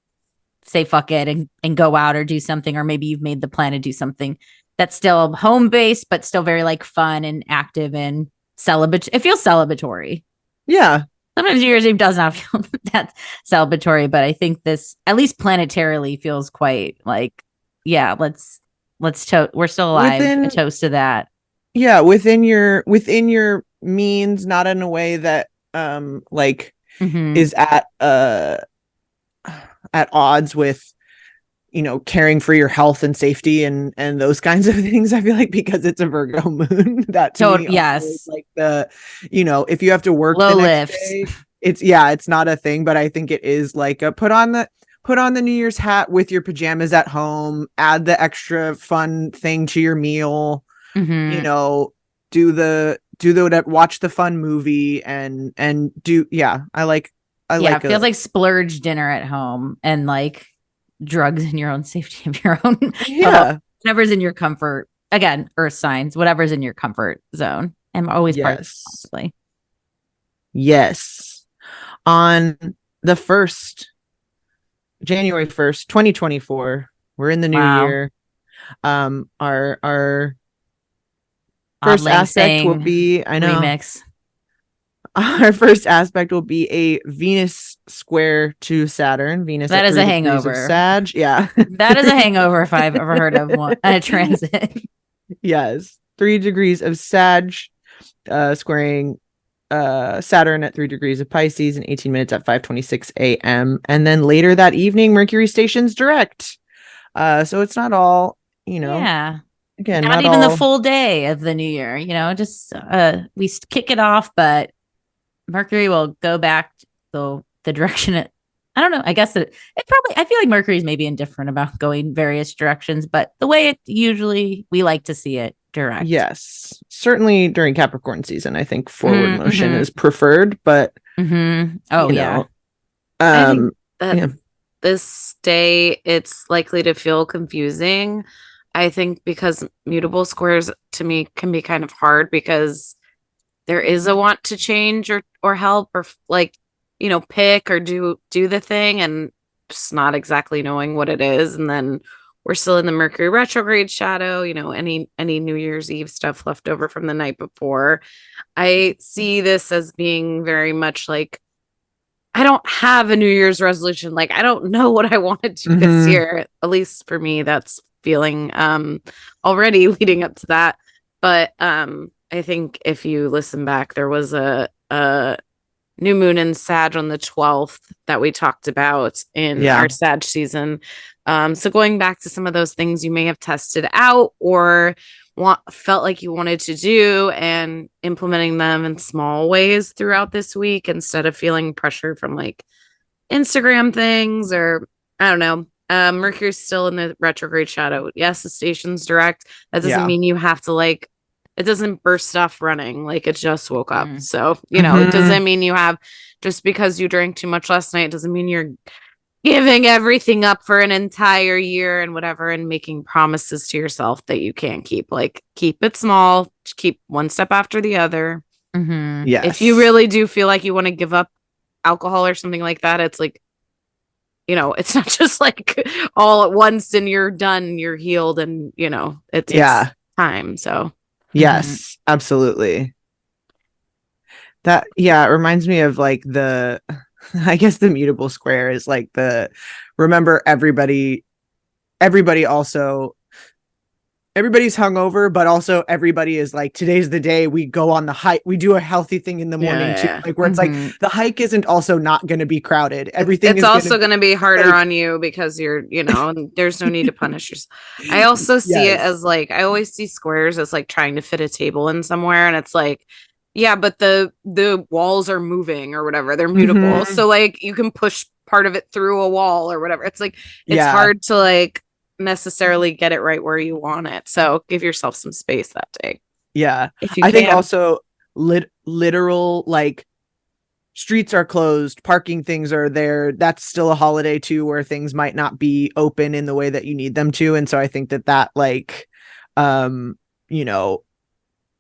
S3: say fuck it and go out or do something, or maybe you've made the plan to do something that's still home based, but still very like fun and active and celibate. It feels celebratory.
S2: Yeah.
S3: Sometimes New Year's Eve does not feel that celebratory, but I think this, at least planetarily, feels quite like, yeah, let's we're still alive. A toast to that.
S2: Yeah, within your means, not in a way that is at odds with caring for your health and safety and those kinds of things. I feel like because it's a Virgo moon, that to me
S3: yes,
S2: like the if you have to work
S3: low
S2: the next
S3: lifts.
S2: day, it's not a thing, but I think it is like a put on the New Year's hat with your pajamas at home, add the extra fun thing to your meal, do the watch the fun movie and do it
S3: feels like splurge dinner at home and like drugs in your own safety of your own. Whatever's in your comfort, again, earth signs, whatever's in your comfort zone. I'm always part responsibly.
S2: Yes. On the 1st, January 1st, 2024, we're in the new year. Our first aspect will be
S3: remix.
S2: Our first aspect will be a Venus square to Saturn. Venus
S3: that is a hangover.
S2: Sag. Yeah.
S3: That is a hangover if I've ever heard of one. A transit.
S2: Yes. 3 degrees of Sag squaring Saturn at 3 degrees of Pisces in 18 minutes at 5:26 a.m. And then later that evening, Mercury stations direct. So it's not all,
S3: Yeah.
S2: Again,
S3: not even the full day of the new year, just we kick it off, but Mercury will go back the direction I don't know. I guess it probably, I feel like Mercury's maybe indifferent about going various directions, but the way it usually, we like to see it direct.
S2: Yes. Certainly during Capricorn season, I think forward motion is preferred, but
S3: oh yeah.
S4: I think that this day it's likely to feel confusing. I think because mutable squares to me can be kind of hard because there is a want to change or help or like, pick or do the thing and just not exactly knowing what it is. And then we're still in the Mercury retrograde shadow, any New Year's Eve stuff left over from the night before. I see this as being very much like, I don't have a New Year's resolution. Like, I don't know what I want to do this year. At least for me, that's feeling already leading up to that. But I think if you listen back, there was a new moon in Sag on the 12th that we talked about in our Sag season. So going back to some of those things you may have tested out or felt like you wanted to do and implementing them in small ways throughout this week instead of feeling pressure from like Instagram things or I don't know. Mercury's still in the retrograde shadow. Yes, the station's direct. That doesn't mean you have to like, it doesn't burst off running like it just woke up. So, it doesn't mean you have, just because you drank too much last night, it doesn't mean you're giving everything up for an entire year and whatever and making promises to yourself that you can't keep. Like, keep it small, keep one step after the other.
S2: Yes.
S4: If you really do feel like you want to give up alcohol or something like that, it's like, it's not just like all at once and you're done, you're healed and, it takes time. So.
S2: Yes, absolutely. That, it reminds me of like I guess the mutable square is like remember everybody everybody's hungover, but also everybody is like, today's the day we go on the hike. We do a healthy thing in the morning too. Like where it's like the hike isn't also not going to be crowded. Everything
S4: it's
S2: is
S4: also going to be harder on you because you're, there's no need to punish yourself. I also see it as like, I always see squares as like trying to fit a table in somewhere. And it's like, yeah, but the walls are moving or whatever. They're mutable. So like you can push part of it through a wall or whatever. It's like, it's hard to like necessarily get it right where you want it. So give yourself some space that day.
S2: Yeah. I think also literal, like, streets are closed, parking things are there. That's still a holiday too, where things might not be open in the way that you need them to. And so I think that like,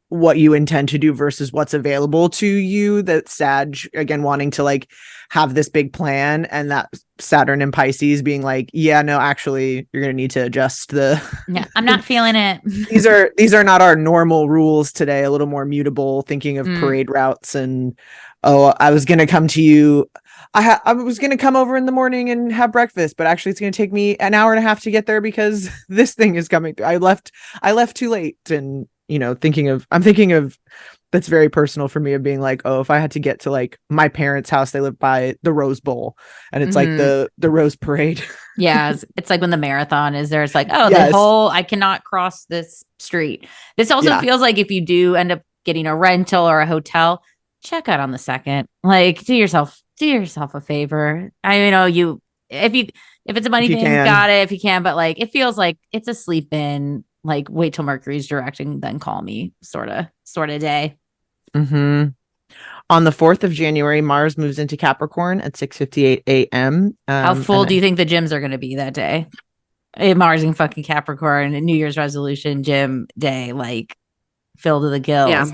S2: what you intend to do versus what's available to you, that Sag again wanting to like have this big plan, and that Saturn and Pisces being like, yeah, no, actually you're gonna need to adjust
S3: I'm not feeling it.
S2: these are not our normal rules today, a little more mutable, thinking of parade routes and I was gonna come to you, I was gonna come over in the morning and have breakfast, but actually it's gonna take me an hour and a half to get there because this thing is coming. I left too late. And I'm thinking of that's very personal for me, of being like, oh, if I had to get to like my parents' house, they live by the Rose Bowl, and it's like the Rose Parade.
S3: Yeah, it's like when the marathon is there, it's like, oh, the whole, I cannot cross this street. This also feels like if you do end up getting a rental or a hotel, check out on the second. Like, do yourself a favor. I mean, if it's a money thing, got it if you can, but like it feels like it's a sleep in, like wait till Mercury's directing, then call me sort of day.
S2: On the 4th of January, Mars moves into Capricorn at 6:58 a.m.
S3: How full do you think the gyms are going to be that day? Mars in fucking Capricorn, New Year's resolution gym day, like filled to the gills.
S4: Yeah,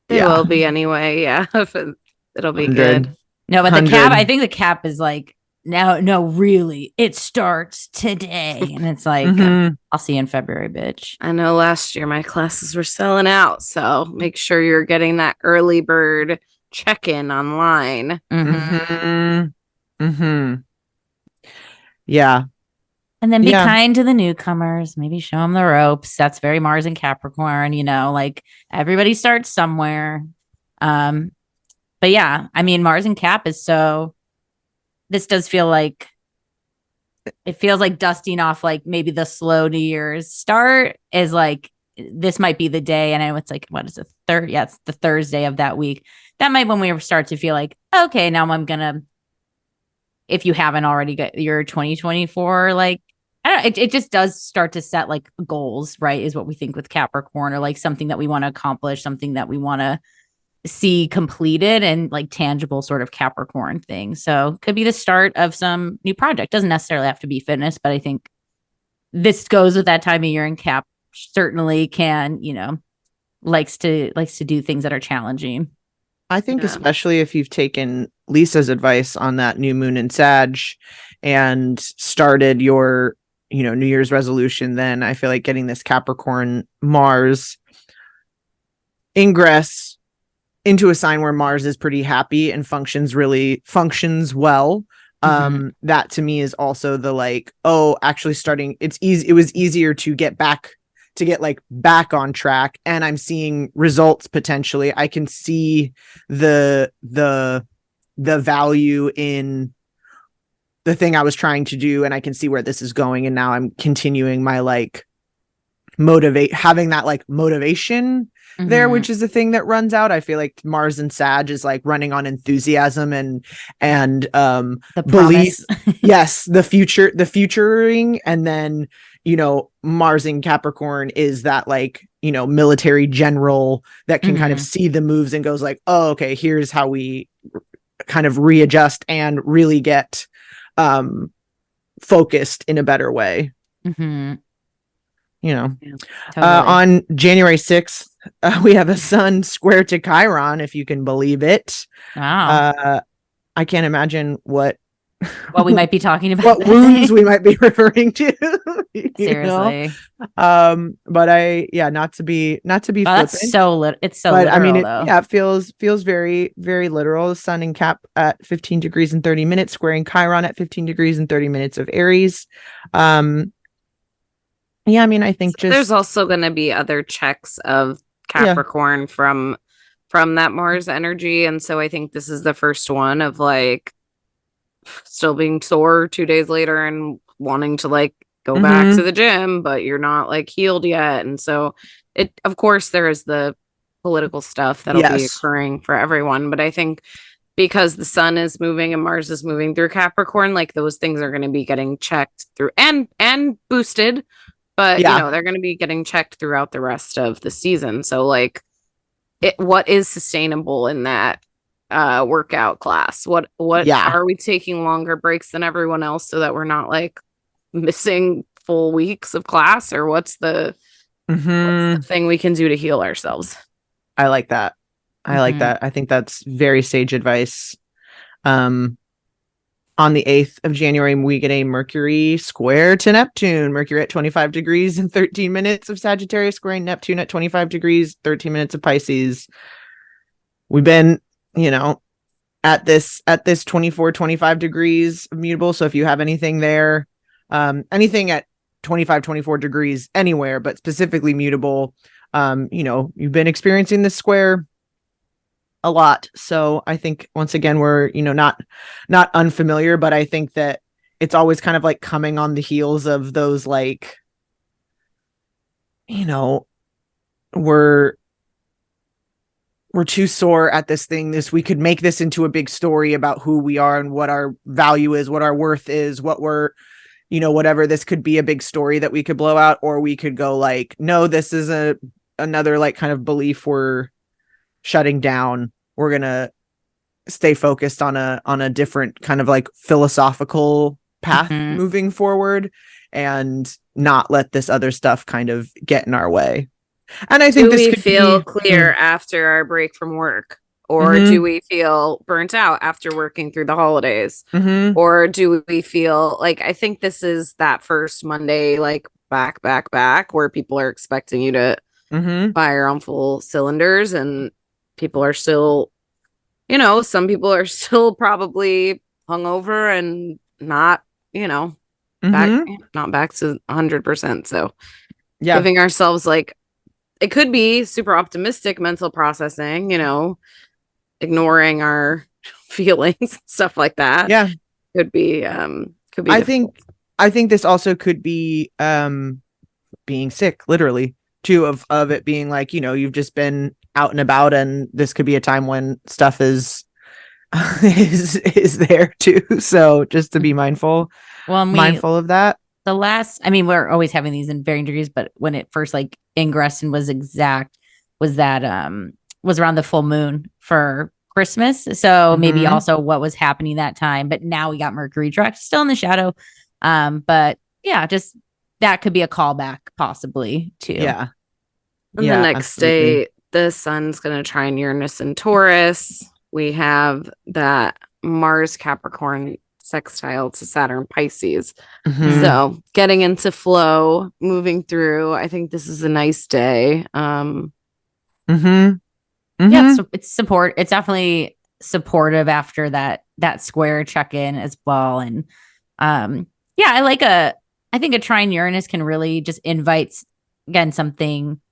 S4: they will be anyway. Yeah, it'll be
S2: 100.
S4: good.
S3: No, but the cap, I think the cap is like, no, really, it starts today. And it's like, I'll see you in February, bitch.
S4: I know last year my classes were selling out. So make sure you're getting that early bird check-in online.
S2: Yeah.
S3: And then be kind to the newcomers. Maybe show them the ropes. That's very Mars and Capricorn, like everybody starts somewhere. But yeah, I mean, Mars and Cap is this does feel like, it feels like dusting off, like maybe the slow New Year's start is like, this might be the day. And I know it's like, what is the third? Yeah, it's the Thursday of that week. That might when we start to feel like, okay, now I'm going to, if you haven't already got your 2024, like, I don't know, it just does start to set like goals, right? Is what we think with Capricorn, or like something that we want to accomplish, something that we want to see completed, and like tangible sort of Capricorn thing. So could be the start of some new project. Doesn't necessarily have to be fitness, but I think this goes with that time of year, and Cap certainly can, likes to do things that are challenging.
S2: I think especially if you've taken Lisa's advice on that new moon in Sag and started your, New Year's resolution, then I feel like getting this Capricorn Mars ingress into a sign where Mars is pretty happy and functions well. That to me is also the like, oh, actually starting, it was easier to get back on track, and I'm seeing results potentially. I can see the value in the thing I was trying to do, and I can see where this is going, and now I'm continuing my like having that like motivation there, which is the thing that runs out. I feel like Mars and Sag is like running on enthusiasm and
S3: the
S2: belief. Yes, the futuring, and then Mars in Capricorn is that like military general that can kind of see the moves and goes like, oh, okay, here's how we kind of readjust and really get focused in a better way. Totally. On January 6th, we have a sun square to Chiron, if you can believe it.
S3: Wow.
S2: I can't imagine what
S3: we might be talking about.
S2: What wounds we might be referring to.
S3: Seriously.
S2: But not to be flippant.
S3: That's so it's so
S2: but
S3: literal,
S2: I mean,
S3: though.
S2: It feels very, very literal. Sun in Cap at 15 degrees and 30 minutes, squaring Chiron at 15 degrees and 30 minutes of Aries. Yeah, I mean, I think just
S4: there's also going to be other checks of Capricorn from that Mars energy, and so I think this is the first one of like still being sore 2 days later and wanting to like go back to the gym, but you're not like healed yet. And so it, of course, there is the political stuff that'll be occurring for everyone. But I think because the sun is moving and Mars is moving through Capricorn, like those things are going to be getting checked through and boosted. But you know, they're going to be getting checked throughout the rest of the season. So like what is sustainable in that workout class? What are we taking longer breaks than everyone else so that we're not like missing full weeks of class, or what's the thing we can do to heal ourselves?
S2: I like that. I like that. I think that's very sage advice. On the 8th of January, we get a Mercury square to Neptune. Mercury at 25 degrees and 13 minutes of Sagittarius squaring Neptune at 25 degrees, 13 minutes of Pisces. We've been, you know, at this 24, 25 degrees mutable. So if you have anything there, anything at 25, 24 degrees anywhere, but specifically mutable, you know, you've been experiencing this square a lot. So I think once again, we're, you know, not unfamiliar, but I think that it's always kind of like coming on the heels of those, like, you know, we're too sore at this thing. We could make this into a big story about who we are and what our value is, what our worth is, what we're, you know, whatever. This could be a big story that we could blow out, or we could go like, no, this is another like kind of belief we're shutting down. We're gonna stay focused on a different kind of like philosophical path moving forward, and not let this other stuff kind of get in our way. And I think
S4: we feel clear after our break from work, or do we feel burnt out after working through the holidays, or do we feel like, I think this is that first Monday, like back where people are expecting you to fire on full cylinders, and people are still, you know, some people are still probably hungover and not, you know, not back to 100%. So giving ourselves like, it could be super optimistic mental processing, you know, ignoring our feelings, stuff like that. Yeah. Could be I
S2: think this also could be being sick, literally, too, of it being like, you know, you've just been out and about, and this could be a time when stuff is there too. So just to be mindful of that.
S3: I mean, we're always having these in varying degrees, but when it first like ingressed and was around the full moon for Christmas. So maybe also what was happening that time, but now we got Mercury direct still in the shadow. But yeah, just that could be a callback possibly too.
S4: Yeah. And the next day, the sun's going to trine Uranus and Taurus. We have that Mars Capricorn sextile to Saturn Pisces. So getting into flow, moving through. I think this is a nice day. Yeah,
S3: so it's support. It's definitely supportive after that square check-in as well. And yeah, I think a trine Uranus can really just invite, again, something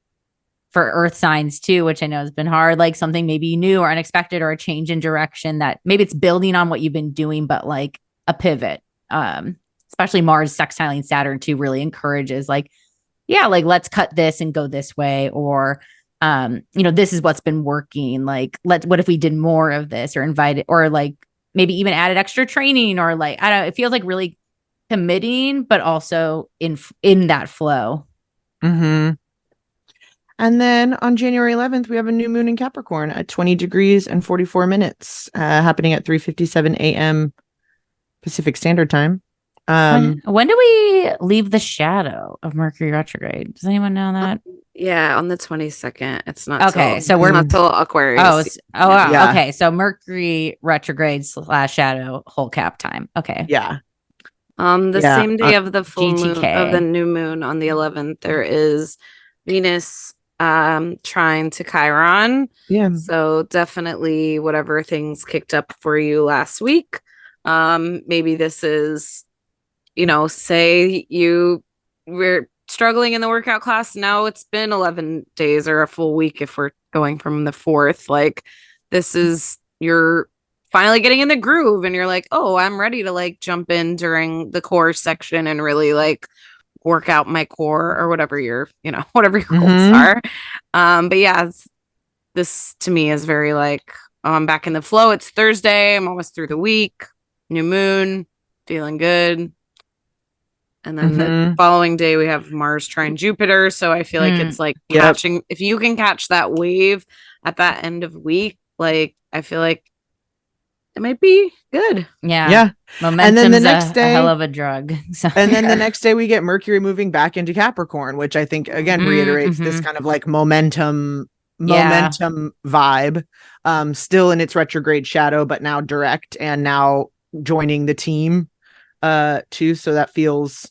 S3: for earth signs too, which I know has been hard, like something maybe new or unexpected, or a change in direction that maybe it's building on what you've been doing, but like a pivot. Especially Mars sextiling Saturn too really encourages like, yeah, like let's cut this and go this way, or you know, this is what's been working. Like, what if we did more of this, or invited, or like maybe even added extra training, or like, I don't know, it feels like really committing, but also in that flow.
S2: And then on January 11th, we have a new moon in Capricorn at 20 degrees and 44 minutes, happening at 3:57 a.m. Pacific Standard Time.
S3: When do we leave the shadow of Mercury retrograde? Does anyone know that?
S4: Yeah, on the 22nd. It's not
S3: okay. So we're
S4: not till Aquarius.
S3: Wow. Yeah. Okay. So Mercury retrograde / shadow whole cap time. Okay.
S2: Yeah.
S4: The same day of the full moon, of the new moon on the 11th, there is Venus trine to Chiron.
S2: Yeah.
S4: So definitely whatever things kicked up for you last week. Maybe this is, you know, say you were struggling in the workout class. Now it's been 11 days or a full week if we're going from the 4th. Like, this is, you're finally getting in the groove and you're like, oh, I'm ready to like jump in during the core section and really like work out my core or whatever your, whatever your goals are. But yeah, this to me is very like, oh, I'm back in the flow. It's Thursday. I'm almost through the week. New moon, feeling good. And then the following day we have Mars trine Jupiter. So I feel like it's like catching, if you can catch that wave at that end of week, like I feel like it might be good.
S3: Yeah. Momentum's
S2: and then the next day,
S3: a hell of a drug. So,
S2: and then the next day we get Mercury moving back into Capricorn, which I think again reiterates this kind of like momentum vibe. Still in its retrograde shadow, but now direct and now joining the team too. So that feels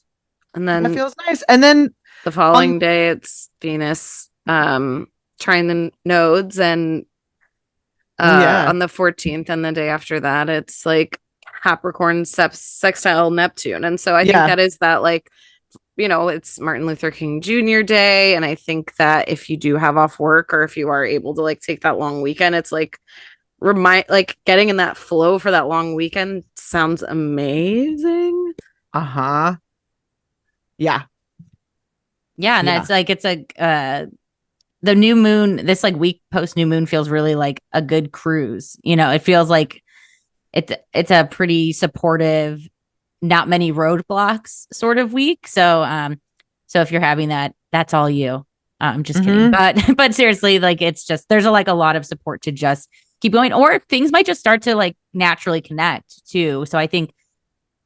S2: nice. And then
S4: the following day it's Venus trine the nodes, and on the 14th, and the day after that it's like Capricorn sextile Neptune. And so I think that is that, like, it's Martin Luther King Jr. Day. And I think that if you do have off work, or if you are able to like take that long weekend, it's like getting in that flow for that long weekend sounds amazing.
S2: Yeah.
S3: And that's like, it's like the new moon, this like week post new moon feels really like a good cruise. It feels like it's a pretty supportive, not many roadblocks sort of week. So if you're having that, that's all you. I'm just kidding. But seriously, like, it's just, there's a lot of support to just keep going, or things might just start to like naturally connect too. So I think,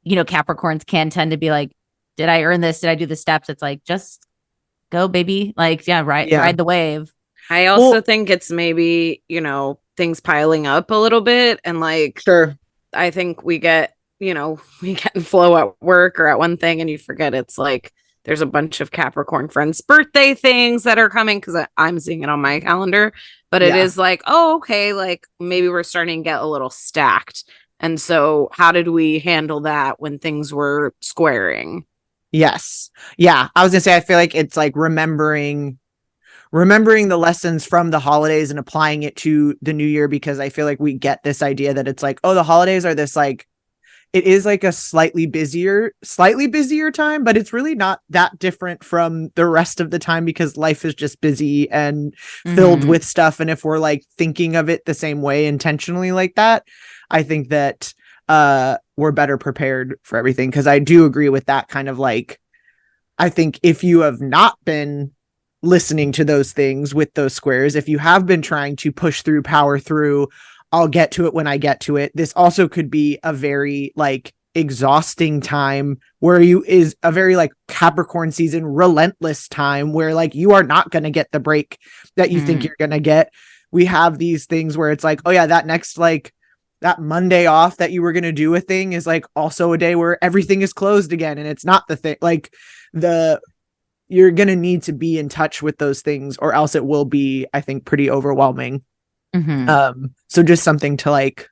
S3: Capricorns can tend to be like, did I earn this? Did I do the steps? It's like, just go, baby. Like, ride the wave.
S4: I also think it's maybe, things piling up a little bit. And like,
S2: sure,
S4: I think we get in flow at work or at one thing, and you forget it's like there's a bunch of Capricorn friends' birthday things that are coming, because I'm seeing it on my calendar. But it is like, oh, okay, like maybe we're starting to get a little stacked. And so how did we handle that when things were squaring?
S2: Yes. Yeah. I was gonna say, I feel like it's like remembering the lessons from the holidays and applying it to the new year, because I feel like we get this idea that it's like, oh, the holidays are this like, it is like a slightly busier time, but it's really not that different from the rest of the time, because life is just busy and filled with stuff. And if we're like thinking of it the same way intentionally like that, I think that we're better prepared for everything. Because I do agree with that kind of like, I think if you have not been listening to those things with those squares, if you have been trying to push through, power through, I'll get to it when I get to it, this also could be a very like exhausting time, where is a very like Capricorn season, relentless time, where like you are not going to get the break that you think you're going to get. We have these things where it's like, oh yeah, that next like that Monday off that you were going to do a thing is like also a day where everything is closed again. And it's not the thing, like you're going to need to be in touch with those things, or else it will be, I think, pretty overwhelming. So just something to like,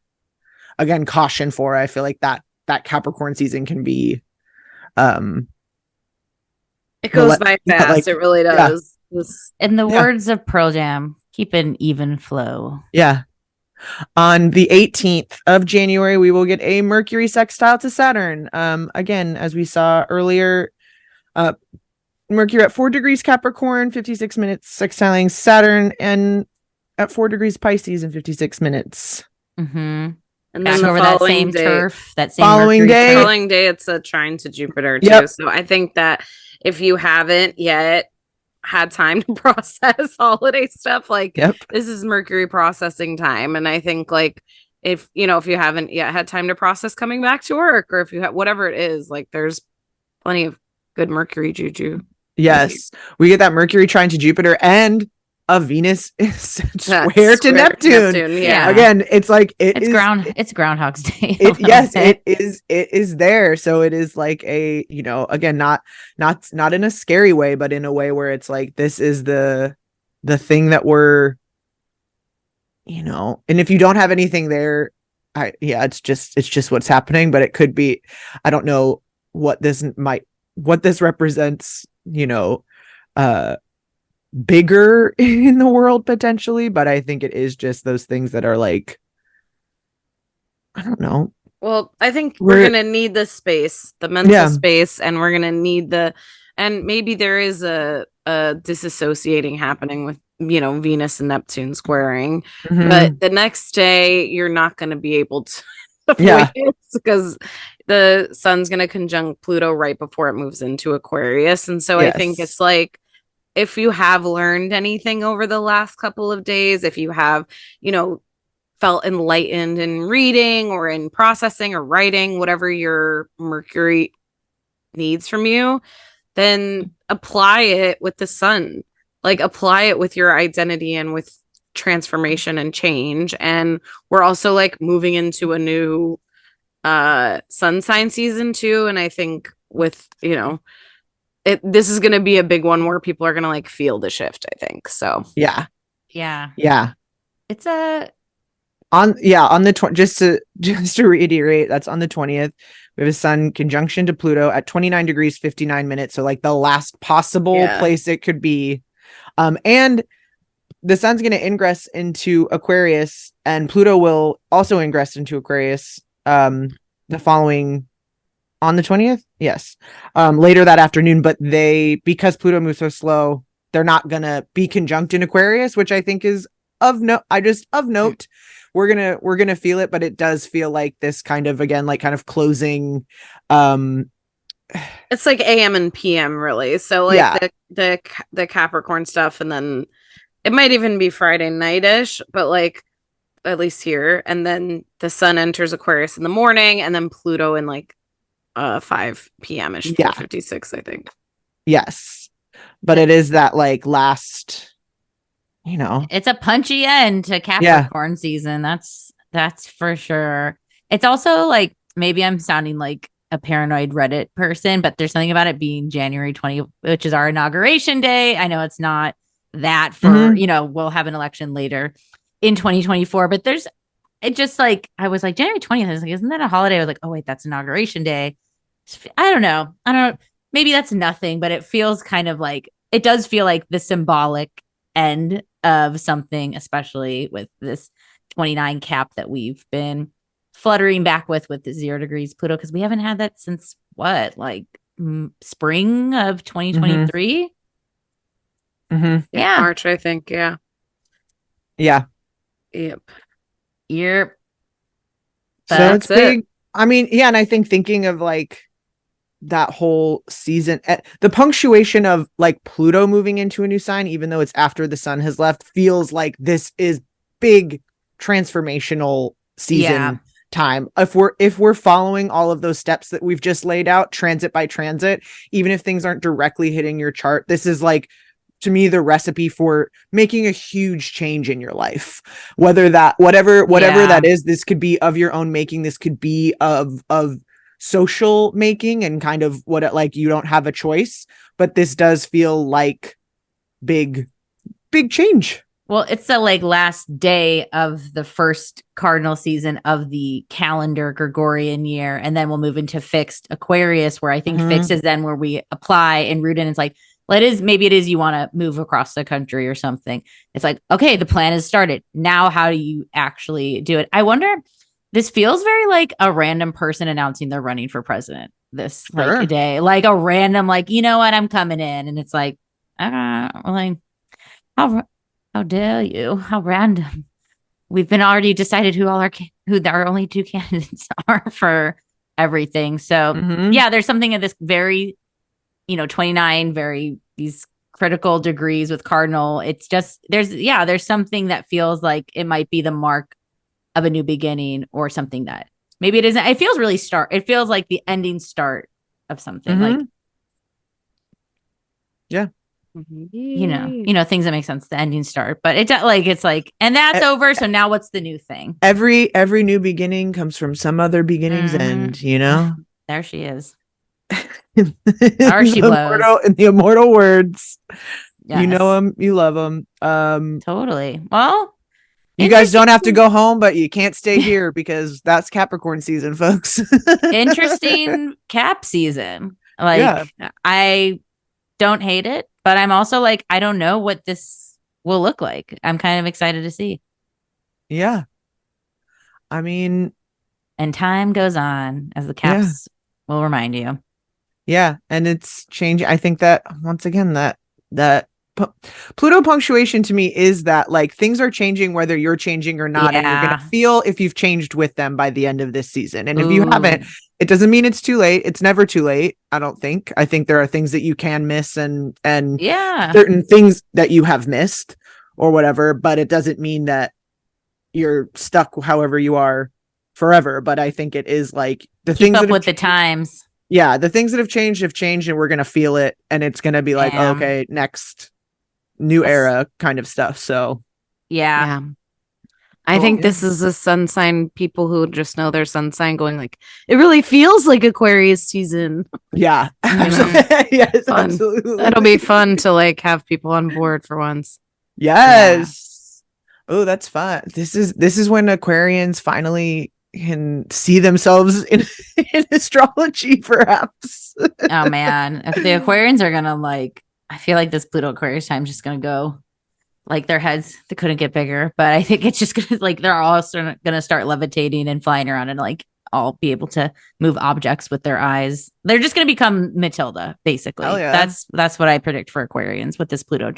S2: again, caution for. I feel like that Capricorn season can be,
S4: it goes by fast. Like, it really does.
S3: Yeah. In the words of Pearl Jam, keep an even flow.
S2: Yeah. On the 18th of January, we will get a Mercury sextile to Saturn. Again, as we saw earlier, Mercury at 4 degrees Capricorn, 56 minutes sextiling Saturn, and at 4 degrees Pisces in 56 minutes.
S4: And then
S3: back over that same turf, that same
S2: following
S4: day, it's a trine to Jupiter too. So I think that if you haven't yet had time to process holiday stuff, like this is Mercury processing time. And I think like if you haven't yet had time to process coming back to work, or if you have whatever it is, like there's plenty of good Mercury juju.
S2: Yes, we get that Mercury trine to Jupiter and a Venus square to Neptune.
S4: Yeah.
S2: Again, it's like
S3: it's Groundhog's Day.
S2: It is there. So it is like a, again, not in a scary way, but in a way where it's like, this is the thing that we're, and if you don't have anything there, it's just what's happening. But it could be, I don't know what this might what this represents, bigger in the world potentially, but I think it is just those things that are like, I don't know.
S4: Well, I think we're gonna need the space, the mental space, and we're gonna need and maybe there is a disassociating happening with Venus and Neptune squaring, but the next day you're not gonna be able to avoid it because the sun's gonna conjunct Pluto right before it moves into Aquarius, and so I think it's like, if you have learned anything over the last couple of days, if you have, felt enlightened in reading or in processing or writing, whatever your Mercury needs from you, then apply it with the sun. Like, apply it with your identity and with transformation and change. And we're also like moving into a new sun sign season too. And I think with, this is going to be a big one where people are going to like feel the shift, I think. So
S3: yeah it's
S2: on the just to reiterate, that's on the 20th. We have a sun conjunction to Pluto at 29 degrees 59 minutes, so like the last possible place it could be. And the sun's going to ingress into Aquarius, and Pluto will also ingress into Aquarius the following, on the 20th, later that afternoon. But because Pluto moves so slow, they're not gonna be conjunct in Aquarius, which I think is of note. We're gonna feel it, but it does feel like this kind of, again, like kind of closing.
S4: It's like AM and PM, really. So like the Capricorn stuff, and then it might even be Friday night-ish, but like at least here, and then the sun enters Aquarius in the morning, and then Pluto in like 5 p.m. ish, 4:56, I think.
S2: Yes, but it is that like last,
S3: it's a punchy end to Capricorn season. That's for sure. It's also like, maybe I'm sounding like a paranoid Reddit person, but there's something about it being January 20, which is our inauguration day. I know it's not that for, we'll have an election later in 2024, but it just like, I was like, January 20th, I was like, isn't that a holiday? I was like, oh wait, that's inauguration day. I don't know. Maybe that's nothing, but it feels kind of like, it does feel like the symbolic end of something, especially with this 29 cap that we've been fluttering back with the 0 degrees Pluto, because we haven't had that since spring of 2023.
S4: March, I think.
S2: Yep. So it's big. I mean, and I think thinking of like that whole season, the punctuation of like Pluto moving into a new sign, even though it's after the sun has left, feels like this is big transformational season time. If we're following all of those steps that we've just laid out, transit by transit, even if things aren't directly hitting your chart, this is like, to me, the recipe for making a huge change in your life. Whether that, whatever that is, this could be of your own making. This could be of social making, and kind of what, like, you don't have a choice, but this does feel like big change.
S3: Well, it's the like last day of the first cardinal season of the calendar Gregorian year. And then we'll move into fixed Aquarius, where I think fixed is then where we apply and root in. It's like, well, maybe it is you want to move across the country or something. It's like, okay, the plan is started. Now, how do you actually do it? I wonder, this feels very like a random person announcing they're running for president this like day, like a random, like, you know what, I'm coming in. And it's like, like, how dare you? How random. We've been already decided who our only 2 candidates are for everything. So there's something of this very, 29, very these critical degrees with cardinal. It's just, there's something that feels like it might be the mark of a new beginning, or something that maybe it isn't. It feels really it feels like the ending start of something. Like, things that make sense, the ending start, but it's like, and that's over. So now what's the new thing?
S2: Every new beginning comes from some other beginning's end,
S3: There she is.
S2: There she blows. In the immortal words.
S3: Yes.
S2: You know them, you love them.
S3: Totally. Well,
S2: you guys don't have to go home, but you can't stay here because that's Capricorn season, folks.
S3: Interesting Cap season. Like, I don't hate it, but I'm also like, I don't know what this will look like. I'm kind of excited to see.
S2: Yeah. I mean,
S3: And time goes on, as the caps will remind you.
S2: yeah, and it's changing. I think that once again, that Pluto punctuation to me is that like things are changing whether you're changing or not, and you're gonna feel if you've changed with them by the end of this season. And if you haven't, it doesn't mean it's too late. It's never too late. I don't think. I think there are things that you can miss and certain things that you have missed or whatever, but it doesn't mean that you're stuck however you are forever. But I think it is like the
S3: Keep
S2: things
S3: up
S2: that
S3: with the times.
S2: Yeah, the things that have changed, and we're gonna feel it, and it's gonna be like, okay, next new era kind of stuff. So
S3: yeah.
S4: I think this is a sun sign. People who just know their sun sign going like, it really feels like Aquarius season.
S2: Yeah, yes, absolutely.
S4: It'll be fun to like have people on board for once.
S2: Yes. Oh, that's fun. This is when Aquarians finally can see themselves in astrology, perhaps.
S3: Oh man, if the Aquarians are gonna like, I feel like this Pluto Aquarius time is just gonna go like their heads. They couldn't get bigger, but I think it's just gonna like they're all gonna start levitating and flying around and like all be able to move objects with their eyes. They're just gonna become Matilda, basically. That's what I predict for Aquarians with this Pluto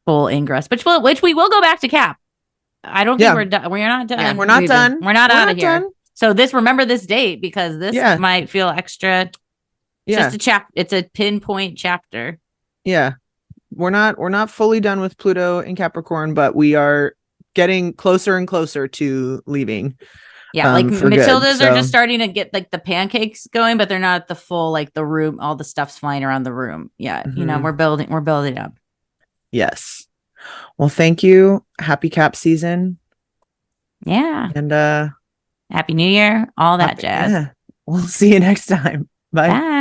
S3: full ingress, which we will go back to Cap. I don't think we're done. We're not done.
S2: Yeah, we're not done.
S3: We're not out of here. So remember this date because this might feel extra. Just it's a pinpoint chapter.
S2: Yeah. We're not fully done with Pluto in Capricorn, but we are getting closer and closer to leaving.
S3: Yeah, like Matildas are just starting to get like the pancakes going, but they're not the full like the room, all the stuff's flying around the room. Yeah, we're building up.
S2: Yes. Well, thank you. Happy Cap season.
S3: Yeah.
S2: And
S3: Happy New Year. All that jazz.
S2: Yeah. We'll see you next time. Bye.
S3: Bye.